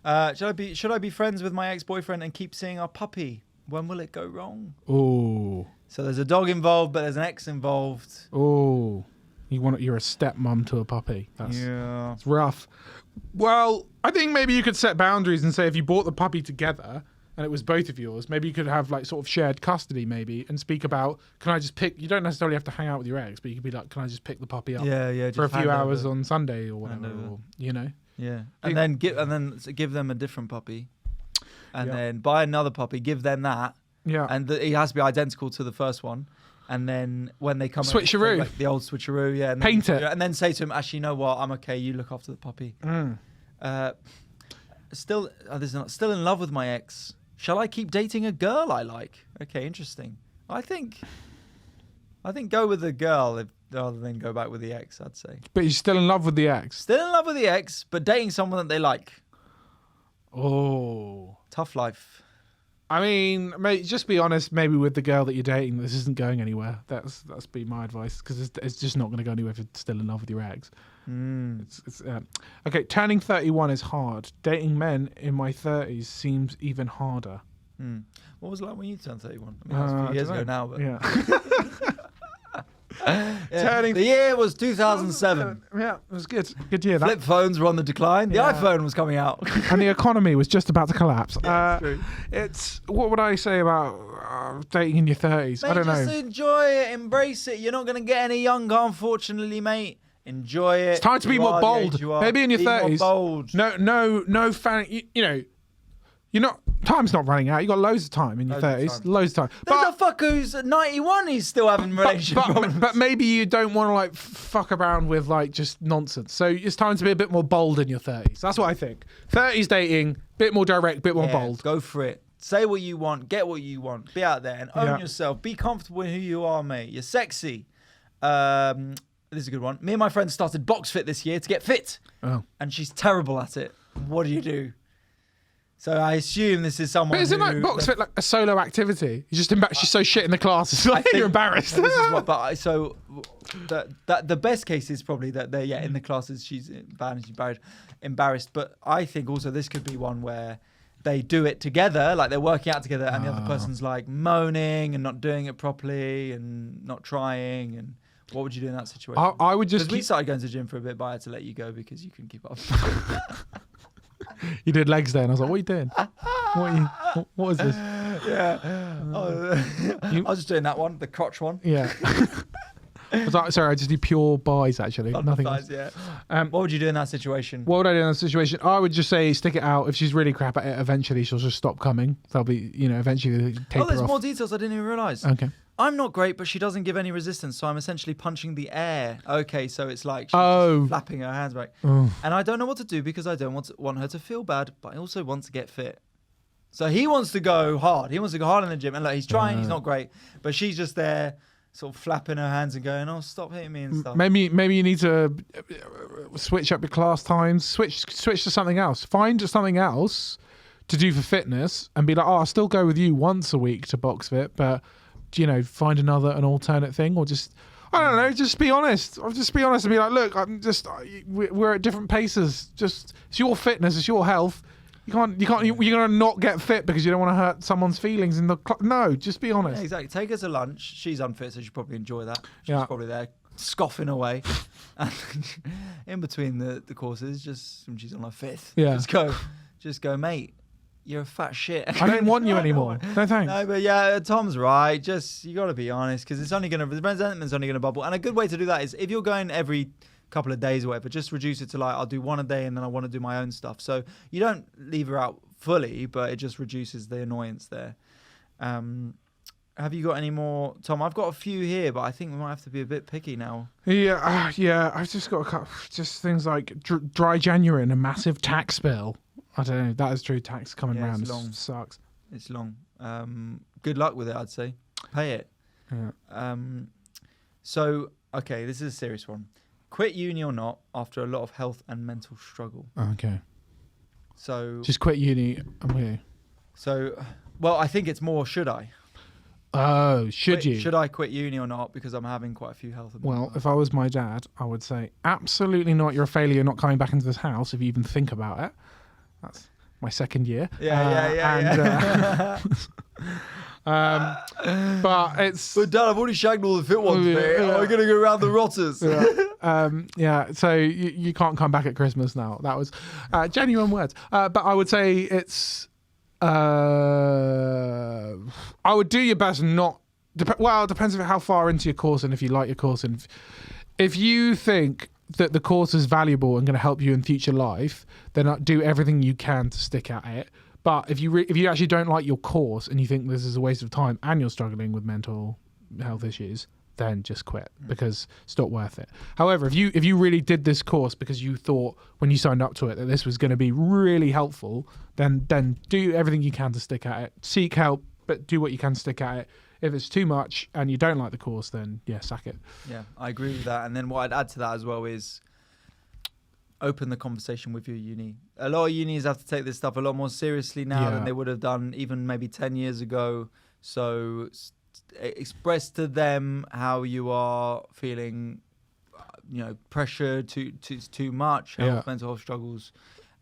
Speaker 2: Should I be friends with my ex-boyfriend and keep seeing our puppy? When will it go wrong?
Speaker 1: Oh.
Speaker 2: So there's a dog involved, but there's an ex involved.
Speaker 1: Oh. You're a stepmom to a puppy.
Speaker 2: Yeah.
Speaker 1: It's rough. Well, I think maybe you could set boundaries and say if you bought the puppy together and it was both of yours, maybe you could have like sort of shared custody maybe and speak about, can I just pick, you don't necessarily have to hang out with your ex, but you could be like, can I just pick the puppy up for a few hours on Sunday or whatever, or, you know?
Speaker 2: Yeah. And then give them a different puppy and then buy another puppy, give them that.
Speaker 1: Yeah.
Speaker 2: And it has to be identical to the first one. And then when they come
Speaker 1: switcheroo,
Speaker 2: like the old switcheroo, yeah, and
Speaker 1: paint it,
Speaker 2: and then say to him, actually, you know what? I'm okay. You look after the puppy. Still in love with my ex. Shall I keep dating a girl I like? Okay, interesting. I think go with the girl rather than go back with the ex. I'd say.
Speaker 1: But you're still in love with the ex.
Speaker 2: Still in love with the ex, but dating someone that they like.
Speaker 1: Oh,
Speaker 2: tough life.
Speaker 1: I mean, just be honest. Maybe with the girl that you're dating, this isn't going anywhere. That's be my advice because it's just not going to go anywhere if you're still in love with your ex. Okay. Turning 31 is hard. Dating men in my 30s seems even harder.
Speaker 2: What was it like when you turned 31? I mean, that was a few years ago now, but the year was 2007.
Speaker 1: Yeah, it was good. Good year.
Speaker 2: Flip phones were on the decline. The iPhone was coming out,
Speaker 1: and the economy was just about to collapse.
Speaker 2: True.
Speaker 1: It's what would I say about dating in your 30s? I don't know.
Speaker 2: Just enjoy it, embrace it. You're not going to get any younger, unfortunately, mate. Enjoy it.
Speaker 1: It's time to be more bold. Maybe in your 30s.
Speaker 2: Bold.
Speaker 1: No fan. You know, you're not. Time's not running out. You got loads of time in your 30s. Loads of time.
Speaker 2: There's a fucker who's 91. He's still having relationship problems.
Speaker 1: But maybe you don't want to like fuck around with like just nonsense. So it's time to be a bit more bold in your 30s. That's what I think. 30s dating, bit more direct, bit more bold.
Speaker 2: Go for it. Say what you want. Get what you want. Be out there and own yourself. Be comfortable in who you are, mate. You're sexy. This is a good one. Me and my friend started box fit this year to get fit. Oh. And she's terrible at it. What do? So I assume this is someone.
Speaker 1: But isn't like box fit like a solo activity? You're just she's so shit in the class. It's like you're embarrassed.
Speaker 2: This is what, the best case is probably that they're in the classes she's bad and she's embarrassed. But I think also this could be one where they do it together, like they're working out together, and the other person's like moaning and not doing it properly and not trying. And what would you do in that situation?
Speaker 1: I would just.
Speaker 2: We started going to the gym for a bit, but I had to let you go because you couldn't keep up.
Speaker 1: You did legs there, and I was like, "What are you doing? What is this?"
Speaker 2: Yeah, I was just doing that one, the crotch one.
Speaker 1: Yeah. I was like, sorry, I just do pure buys actually, nothing
Speaker 2: else.
Speaker 1: Yeah.
Speaker 2: What would you do in that situation?
Speaker 1: What would I do in that situation? I would just say stick it out. If she's really crap at it, eventually she'll just stop coming. There'll be, eventually taper off.
Speaker 2: There's more details I didn't even realise.
Speaker 1: Okay.
Speaker 2: I'm not great, but she doesn't give any resistance, so I'm essentially punching the air. Okay, so it's like she's flapping her hands back. Oh. And I don't know what to do because I don't want her to feel bad, but I also want to get fit. So he wants to go hard. He wants to go hard in the gym. And he's trying, he's not great. But she's just there sort of flapping her hands and going, "Oh, stop hitting me," and stuff.
Speaker 1: Maybe you need to switch up your class times, switch to something else. Find something else to do for fitness and be like, "Oh, I'll still go with you once a week to box fit, but find an alternate thing," or just, I don't know, just be honest. I'll just be honest and be like, "Look, we're at different paces. Just, it's your fitness, it's your health. You're gonna not get fit because you don't want to hurt someone's feelings in the no, just be honest."
Speaker 2: Yeah, exactly. Take her to lunch. She's unfit, so she'll probably enjoy that. She's probably there scoffing away. And in between the courses, just when she's on her fifth, just go, "Mate, you're a fat shit.
Speaker 1: I don't want you anymore. No thanks."
Speaker 2: No, but Tom's right. Just, you got to be honest, because the resentment's only going to bubble. And a good way to do that is if you're going every couple of days or whatever, just reduce it to like, I'll do one a day and then I want to do my own stuff. So you don't leave her out fully, but it just reduces the annoyance there. Have you got any more, Tom? I've got a few here, but I think we might have to be a bit picky now.
Speaker 1: Yeah. I've just got a couple, just things like dry January and a massive tax bill. I don't know. That is true. Tax coming around. It's long. Sucks.
Speaker 2: It's long. Good luck with it, I'd say. Pay it.
Speaker 1: Yeah.
Speaker 2: So, okay, this is a serious one. Quit uni or not after a lot of health and mental struggle.
Speaker 1: Okay.
Speaker 2: So.
Speaker 1: Just quit uni. I'm here.
Speaker 2: So, well, I think it's more, should I?
Speaker 1: Oh, should you?
Speaker 2: Should I quit uni or not? Because I'm having quite a few health.
Speaker 1: Well, if I was my dad, I would say absolutely not. You're a failure. You're not coming back into this house if you even think about it. That's my second year.
Speaker 2: Yeah.
Speaker 1: But it's.
Speaker 2: But Dad, I've already shagged all the fit ones, mate.
Speaker 1: Yeah.
Speaker 2: I'm gonna go around the rotters.
Speaker 1: So you can't come back at Christmas now. That was genuine words. But I would say it's. I would do your best not. Well, it depends on how far into your course and if you like your course. And if you think that the course is valuable and going to help you in future life, then do everything you can to stick at it. But if you actually don't like your course and you think this is a waste of time and you're struggling with mental health issues, then just quit because it's not worth it. However, if you really did this course because you thought when you signed up to it that this was going to be really helpful, then do everything you can to stick at it. Seek help, but do what you can to stick at it. If it's too much and you don't like the course, then sack it.
Speaker 2: Yeah, I agree with that. And then what I'd add to that as well is open the conversation with your uni. A lot of unis have to take this stuff a lot more seriously now than they would have done even maybe 10 years ago. So express to them how you are feeling, pressure too much, mental health struggles,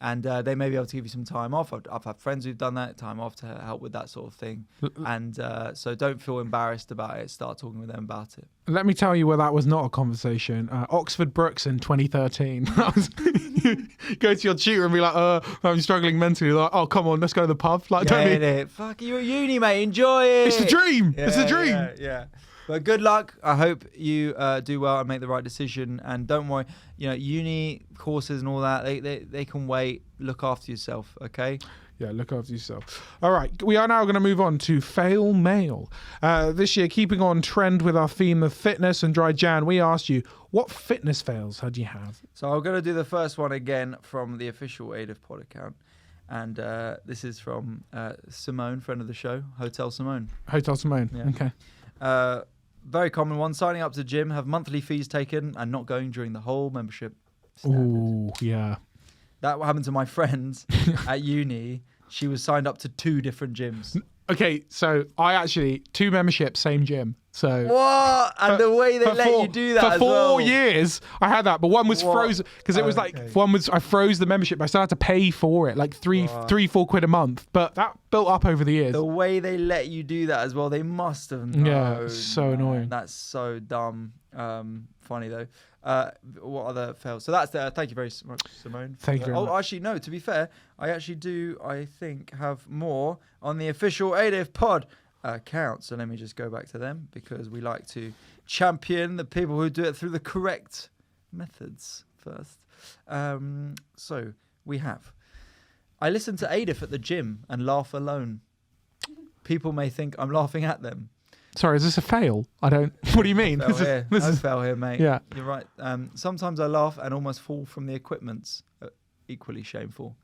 Speaker 2: and they may be able to give you some time off. I've had friends who've done that, time off to help with that sort of thing. And so don't feel embarrassed about it. Start talking with them about it.
Speaker 1: Let me tell you where that was not a conversation. Oxford Brookes in 2013. Go to your tutor and be like, I'm struggling mentally. Like, oh, come on, let's go to the pub. Like,
Speaker 2: Fuck, you're at uni, mate. Enjoy it.
Speaker 1: It's the dream. It's the dream.
Speaker 2: Yeah. But good luck. I hope you do well and make the right decision. And don't worry, uni courses and all that, they can wait. Look after yourself, okay?
Speaker 1: Yeah, look after yourself. All right, we are now going to move on to Fail Mail. This year, keeping on trend with our theme of fitness and dry Jan, we asked you, what fitness fails had you have?
Speaker 2: So I'm going to do the first one again from the official AIDIF pod account. And this is from Simone, friend of the show, Hotel Simone.
Speaker 1: Hotel Simone,
Speaker 2: yeah.
Speaker 1: Okay.
Speaker 2: Very common one, signing up to gym, have monthly fees taken and not going during the whole membership. Standard.
Speaker 1: Ooh, yeah.
Speaker 2: That happened to my friend at uni. She was signed up to 2 different gyms.
Speaker 1: Okay, so I actually, 2 memberships, same gym. So
Speaker 2: what? And the way they let you do that
Speaker 1: for 4 years, I had that, but one was frozen because it was I froze the membership. I still had to pay for it, like 3-4 quid a month. But that built up over the years.
Speaker 2: The way they let you do that as well, they must have known.
Speaker 1: Yeah, it's so annoying.
Speaker 2: That's so dumb. Funny though. What other fails? So that's thank you very much, Simone.
Speaker 1: Thank you very much.
Speaker 2: Actually, no, to be fair, I actually do, I think, have more on the official AIDIF pod account. So let me just go back to them because we like to champion the people who do it through the correct methods first. So we have, I listen to AIDIF at the gym and laugh alone. People may think I'm laughing at them.
Speaker 1: Sorry, is this a fail? I don't. What do you mean?
Speaker 2: Fail here, mate.
Speaker 1: Yeah,
Speaker 2: you're right. Sometimes I laugh and almost fall from the equipments. Equally shameful.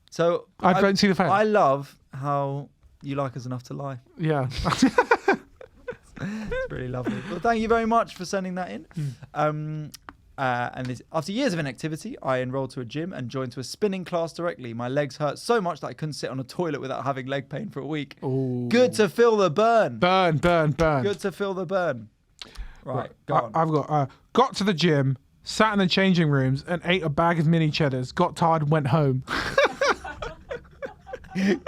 Speaker 2: So
Speaker 1: I don't see the fail.
Speaker 2: I love how you like us enough to lie.
Speaker 1: Yeah,
Speaker 2: it's really lovely. Well, thank you very much for sending that in. After years of inactivity, I enrolled to a gym and joined to a spinning class directly. My legs hurt so much that I couldn't sit on a toilet without having leg pain for a week.
Speaker 1: Ooh.
Speaker 2: Good to feel the burn.
Speaker 1: Burn.
Speaker 2: Good to feel the burn. Right, go on.
Speaker 1: I've got to the gym, sat in the changing rooms and ate a bag of mini cheddars, got tired and went home.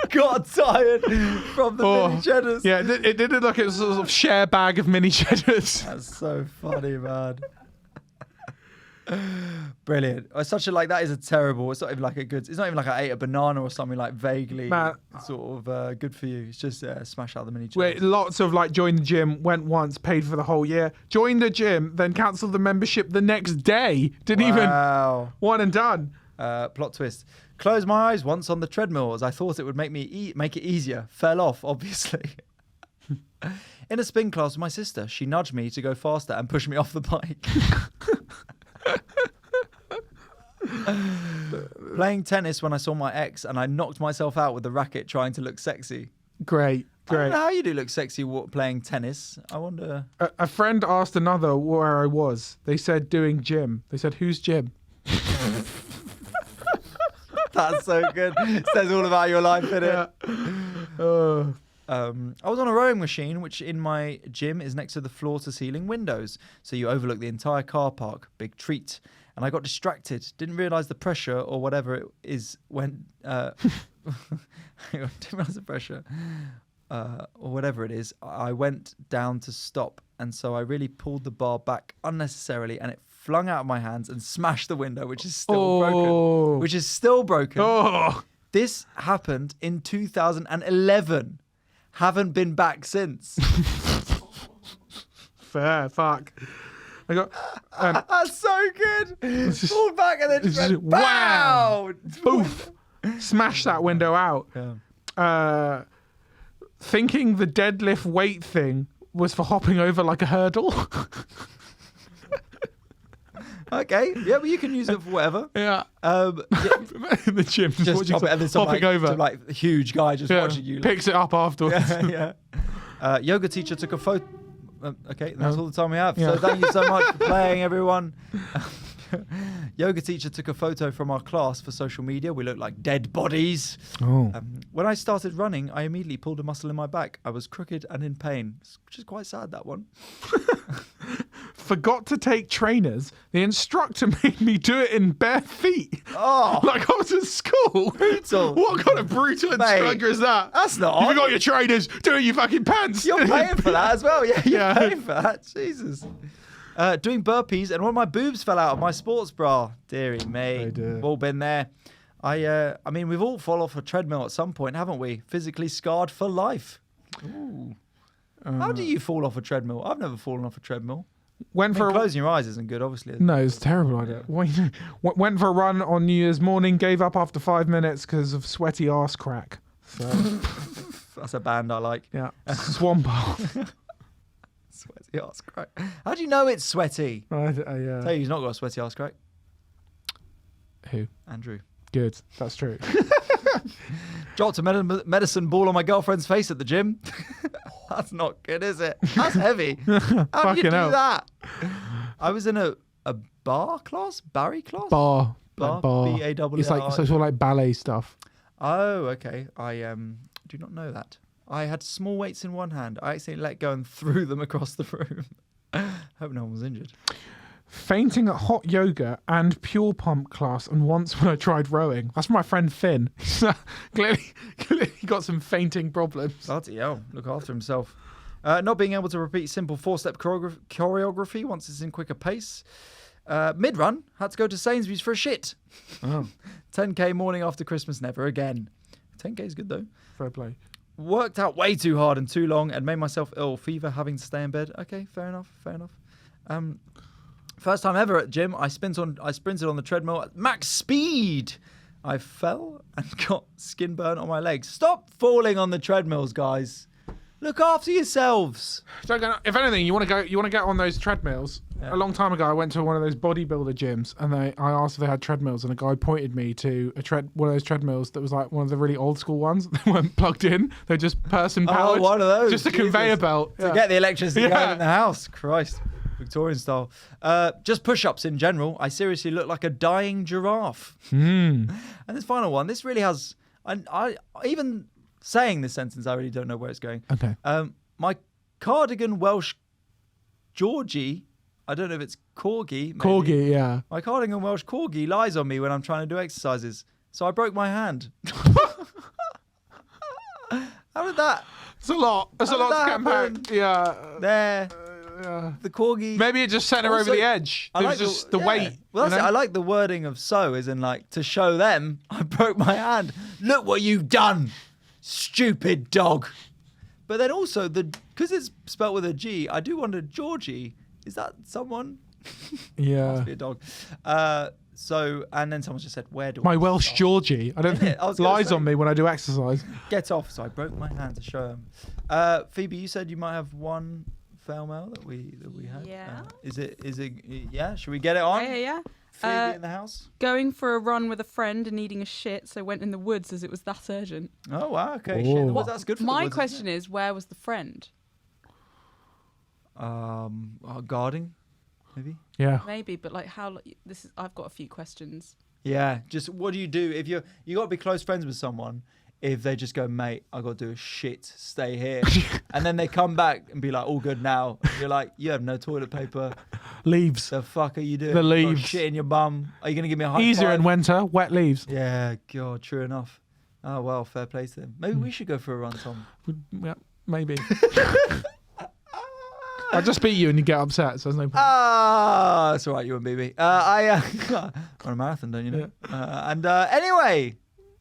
Speaker 2: Got tired from the mini cheddars.
Speaker 1: Yeah, it did look like it was a sort of share bag of mini cheddars.
Speaker 2: That's so funny, man. Brilliant. Such a that is a terrible. It's not even like a good. It's not even like I ate a banana or something like vaguely sort of good for you. It's just smash out the mini cheddars.
Speaker 1: Wait, lots of joined the gym, went once, paid for the whole year, joined the gym, then cancelled the membership the next day. Didn't even one and done.
Speaker 2: Plot twist. Closed my eyes once on the treadmill as I thought it would make it easier. Fell off, obviously. In a spin class with my sister, she nudged me to go faster and pushed me off the bike. Playing tennis when I saw my ex and I knocked myself out with the racket trying to look sexy.
Speaker 1: Great.
Speaker 2: I don't know how you do look sexy playing tennis. I wonder.
Speaker 1: A friend asked another where I was. They said doing gym. They said, who's Jim?
Speaker 2: That's so good. Says all about your life, innit?
Speaker 1: Yeah.
Speaker 2: I was on a rowing machine, which in my gym is next to the floor-to-ceiling windows, so you overlook the entire car park. Big treat. And I got distracted. Didn't realise the pressure or whatever it is when... didn't realise the pressure or whatever it is. I went down to stop, and so I really pulled the bar back unnecessarily, and it flung out of my hands and smashed the window, which is still broken. Which is still broken.
Speaker 1: Oh.
Speaker 2: This happened in 2011. Haven't been back since.
Speaker 1: Fair. Fuck. I got.
Speaker 2: That's so good. Pulled back and then just went,
Speaker 1: wow.
Speaker 2: BAM!
Speaker 1: Boof. Smash that window out.
Speaker 2: Yeah.
Speaker 1: Thinking the deadlift weight thing was for hopping over like a hurdle.
Speaker 2: Okay, yeah, but you can use it for whatever.
Speaker 1: Yeah.
Speaker 2: Yeah,
Speaker 1: In the gym,
Speaker 2: just drop it and then some
Speaker 1: hopping over.
Speaker 2: some, like huge guy just watching you.
Speaker 1: Picks it up afterwards.
Speaker 2: Yeah. Yoga teacher took a photo. Okay, that's all the time we have.
Speaker 1: Yeah.
Speaker 2: So thank you so much for playing, everyone. Yoga teacher took a photo from our class for social media. We looked like dead bodies.
Speaker 1: Oh.
Speaker 2: When I started running, I immediately pulled a muscle in my back. I was crooked and in pain, which is quite sad, that one.
Speaker 1: Forgot to take trainers. The instructor made me do it in bare feet.
Speaker 2: Oh,
Speaker 1: Like I was at school.
Speaker 2: brutal.
Speaker 1: What kind of brutal
Speaker 2: Mate,
Speaker 1: instructor is that?
Speaker 2: That's not
Speaker 1: You
Speaker 2: on.
Speaker 1: forgot your trainers. Do it in your fucking pants.
Speaker 2: You're paying for that as well. Yeah, you're
Speaker 1: Yeah.
Speaker 2: paying for that. Jesus. Doing burpees and one of my boobs fell out of my sports bra. Deary me.
Speaker 1: Oh, dear.
Speaker 2: We've all been there. I mean, we've all fallen off a treadmill at some point, haven't we? Physically scarred for life. Ooh. How do you fall off a treadmill? I've never fallen off a treadmill.
Speaker 1: Went for a
Speaker 2: Closing your eyes isn't good, obviously.
Speaker 1: No, it's a terrible idea. Went for a run on New Year's morning, gave up after 5 minutes because of sweaty arse crack. So,
Speaker 2: That's a band I like.
Speaker 1: yeah. Swamp Bath.
Speaker 2: Sweaty ass crack. How do you know it's sweaty?
Speaker 1: Yeah.
Speaker 2: Tell you he's not got a sweaty ass crack.
Speaker 1: Who?
Speaker 2: Andrew.
Speaker 1: Good. That's true.
Speaker 2: Dropped a medicine ball on my girlfriend's face at the gym. That's not good, is it? That's heavy. How do you
Speaker 1: Fucking
Speaker 2: do
Speaker 1: hell.
Speaker 2: that? I was in a bar class? Barry class?
Speaker 1: Bar.
Speaker 2: Bar?
Speaker 1: Like bar.
Speaker 2: B-A-R-R-Y.
Speaker 1: It's like sort of like ballet stuff.
Speaker 2: Oh, okay. I do not know that. I had small weights in one hand. I accidentally let go and threw them across the room. Hope no one was injured.
Speaker 1: Fainting at hot yoga and pure pump class, and once when I tried rowing. That's my friend Finn. clearly got some fainting problems.
Speaker 2: Bloody hell. Look after himself. Not being able to repeat simple four-step choreography once it's in quicker pace. Mid-run, had to go to Sainsbury's for a shit.
Speaker 1: Oh,
Speaker 2: 10k morning after Christmas, never again. 10k is good though.
Speaker 1: fair play.
Speaker 2: Worked out way too hard and too long and made myself ill. Fever, having to stay in bed. Okay, fair enough. First time ever at gym, I sprinted on the treadmill at max speed. I fell and got skin burn on my legs. Stop falling on the treadmills, guys. Look after yourselves.
Speaker 1: If anything, you want to get on those treadmills.
Speaker 2: Yeah.
Speaker 1: A long time ago, I went to one of those bodybuilder gyms, and I asked if they had treadmills, and a guy pointed me to one of those treadmills that was like one of the really old school ones. They weren't plugged in; they're just person powered.
Speaker 2: Oh, one of those.
Speaker 1: Just a
Speaker 2: Jesus.
Speaker 1: conveyor belt
Speaker 2: To get the electricity
Speaker 1: Yeah.
Speaker 2: going in the house. Christ. Victorian style. Just push-ups in general. I seriously look like a dying giraffe.
Speaker 1: Mm.
Speaker 2: And this final one, this really has... I even saying this sentence, I really don't know where it's going.
Speaker 1: Okay.
Speaker 2: My cardigan Welsh Georgie, I don't know if it's Corgi. Maybe.
Speaker 1: Corgi, yeah.
Speaker 2: My cardigan Welsh Corgi lies on me when I'm trying to do exercises. So I broke my hand. How did that...
Speaker 1: It's a lot. It's a
Speaker 2: How
Speaker 1: lot
Speaker 2: did
Speaker 1: to
Speaker 2: that
Speaker 1: get back.
Speaker 2: happen?
Speaker 1: Yeah.
Speaker 2: There.
Speaker 1: Yeah.
Speaker 2: The Corgi...
Speaker 1: Maybe it just sent her
Speaker 2: Also,
Speaker 1: over the edge. It was just the weight.
Speaker 2: Well, that's
Speaker 1: you know?
Speaker 2: it. I like the wording of so, as in like to show them I broke my hand. Look what you've done, stupid dog. But then also because it's spelt with a G, I do wonder, Georgie, is that someone?
Speaker 1: Yeah.
Speaker 2: Must be a dog. So and then someone just said, where do
Speaker 1: My
Speaker 2: I
Speaker 1: Welsh
Speaker 2: start?
Speaker 1: Georgie. I don't
Speaker 2: Innit?
Speaker 1: think
Speaker 2: I was gonna
Speaker 1: lies
Speaker 2: say.
Speaker 1: on me when I do exercise.
Speaker 2: Get off. So I broke my hand to show him. Phoebe, you said you might have one fail mail that we had.
Speaker 3: Yeah.
Speaker 2: Is it? Yeah. Should we get it on?
Speaker 3: Yeah.
Speaker 2: Phoebe in the house.
Speaker 3: Going for a run with a friend and needing a shit, so went in the woods as it was that urgent.
Speaker 2: Oh wow. Okay.
Speaker 1: Oh.
Speaker 2: Shit. in the woods, that's good for the
Speaker 3: My
Speaker 2: woods,
Speaker 3: question is, where was the friend?
Speaker 2: Guarding, maybe.
Speaker 1: Yeah.
Speaker 3: Maybe, but like how? I've got a few questions.
Speaker 2: Yeah. Just what do you do if you got to be close friends with someone? if they just go, mate, I got to do a shit, stay here. And then they come back and be like, all good now. You're like, you have no toilet paper.
Speaker 1: Leaves.
Speaker 2: The fuck are you doing?
Speaker 1: The
Speaker 2: You got
Speaker 1: leaves.
Speaker 2: shit in your bum. Are you going to give me a high
Speaker 1: Easier
Speaker 2: five?
Speaker 1: in winter, wet leaves.
Speaker 2: Yeah, God, true enough. Oh, well, fair play to them. Maybe we should go for a run, Tom.
Speaker 1: Yeah, maybe. I'll just beat you and you get upset, so there's no point.
Speaker 2: Ah, that's all right, you and BB. I on a marathon, don't you know? Anyway,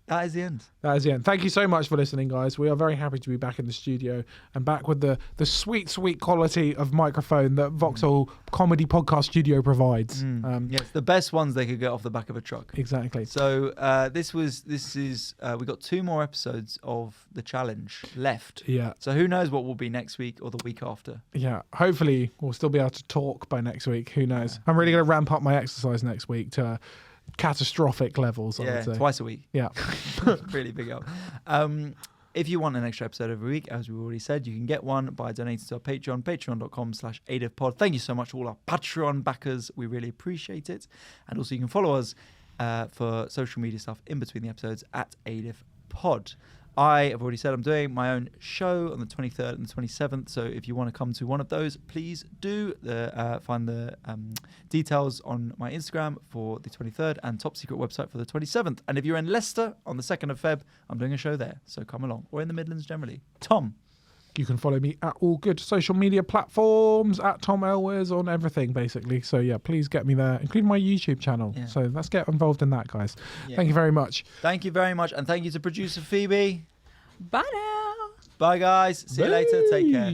Speaker 2: that is the end.
Speaker 1: That is the end. Thank you so much for listening, guys. We are very happy to be back in the studio and back with the sweet, sweet quality of microphone that Vauxhall Comedy Podcast Studio provides.
Speaker 2: Yes, the best ones they could get off the back of a truck.
Speaker 1: Exactly.
Speaker 2: So we got 2 more episodes of the challenge left.
Speaker 1: Yeah.
Speaker 2: So who knows what will be next week or the week after?
Speaker 1: Yeah. Hopefully, we'll still be able to talk by next week. Who knows? I'm really going to ramp up my exercise next week to catastrophic levels, I would say.
Speaker 2: Twice a week.
Speaker 1: Yeah.
Speaker 2: Really big up. If you want an extra episode every week, as we already said, you can get one by donating to our Patreon, patreon.com/AIDIFpod. Thank you so much to all our Patreon backers. We really appreciate it. And also you can follow us for social media stuff in between the episodes at AIDIFpod. I have already said I'm doing my own show on the 23rd and the 27th. So if you want to come to one of those, please do. Find the details on my Instagram for the 23rd and Top Secret website for the 27th. And if you're in Leicester on the 2nd of Feb, I'm doing a show there. So come along. Or in the Midlands generally. Tom.
Speaker 1: You can follow me at all good social media platforms, at Tom Elwes on everything, basically. So, yeah, please get me there, including my YouTube channel.
Speaker 2: Yeah.
Speaker 1: So let's get involved in that, guys.
Speaker 2: Yeah.
Speaker 1: Thank you very much.
Speaker 2: Thank you very much. And thank you to producer Phoebe.
Speaker 3: Bye now.
Speaker 2: Bye, guys. See you later. Take care.
Speaker 1: Bye.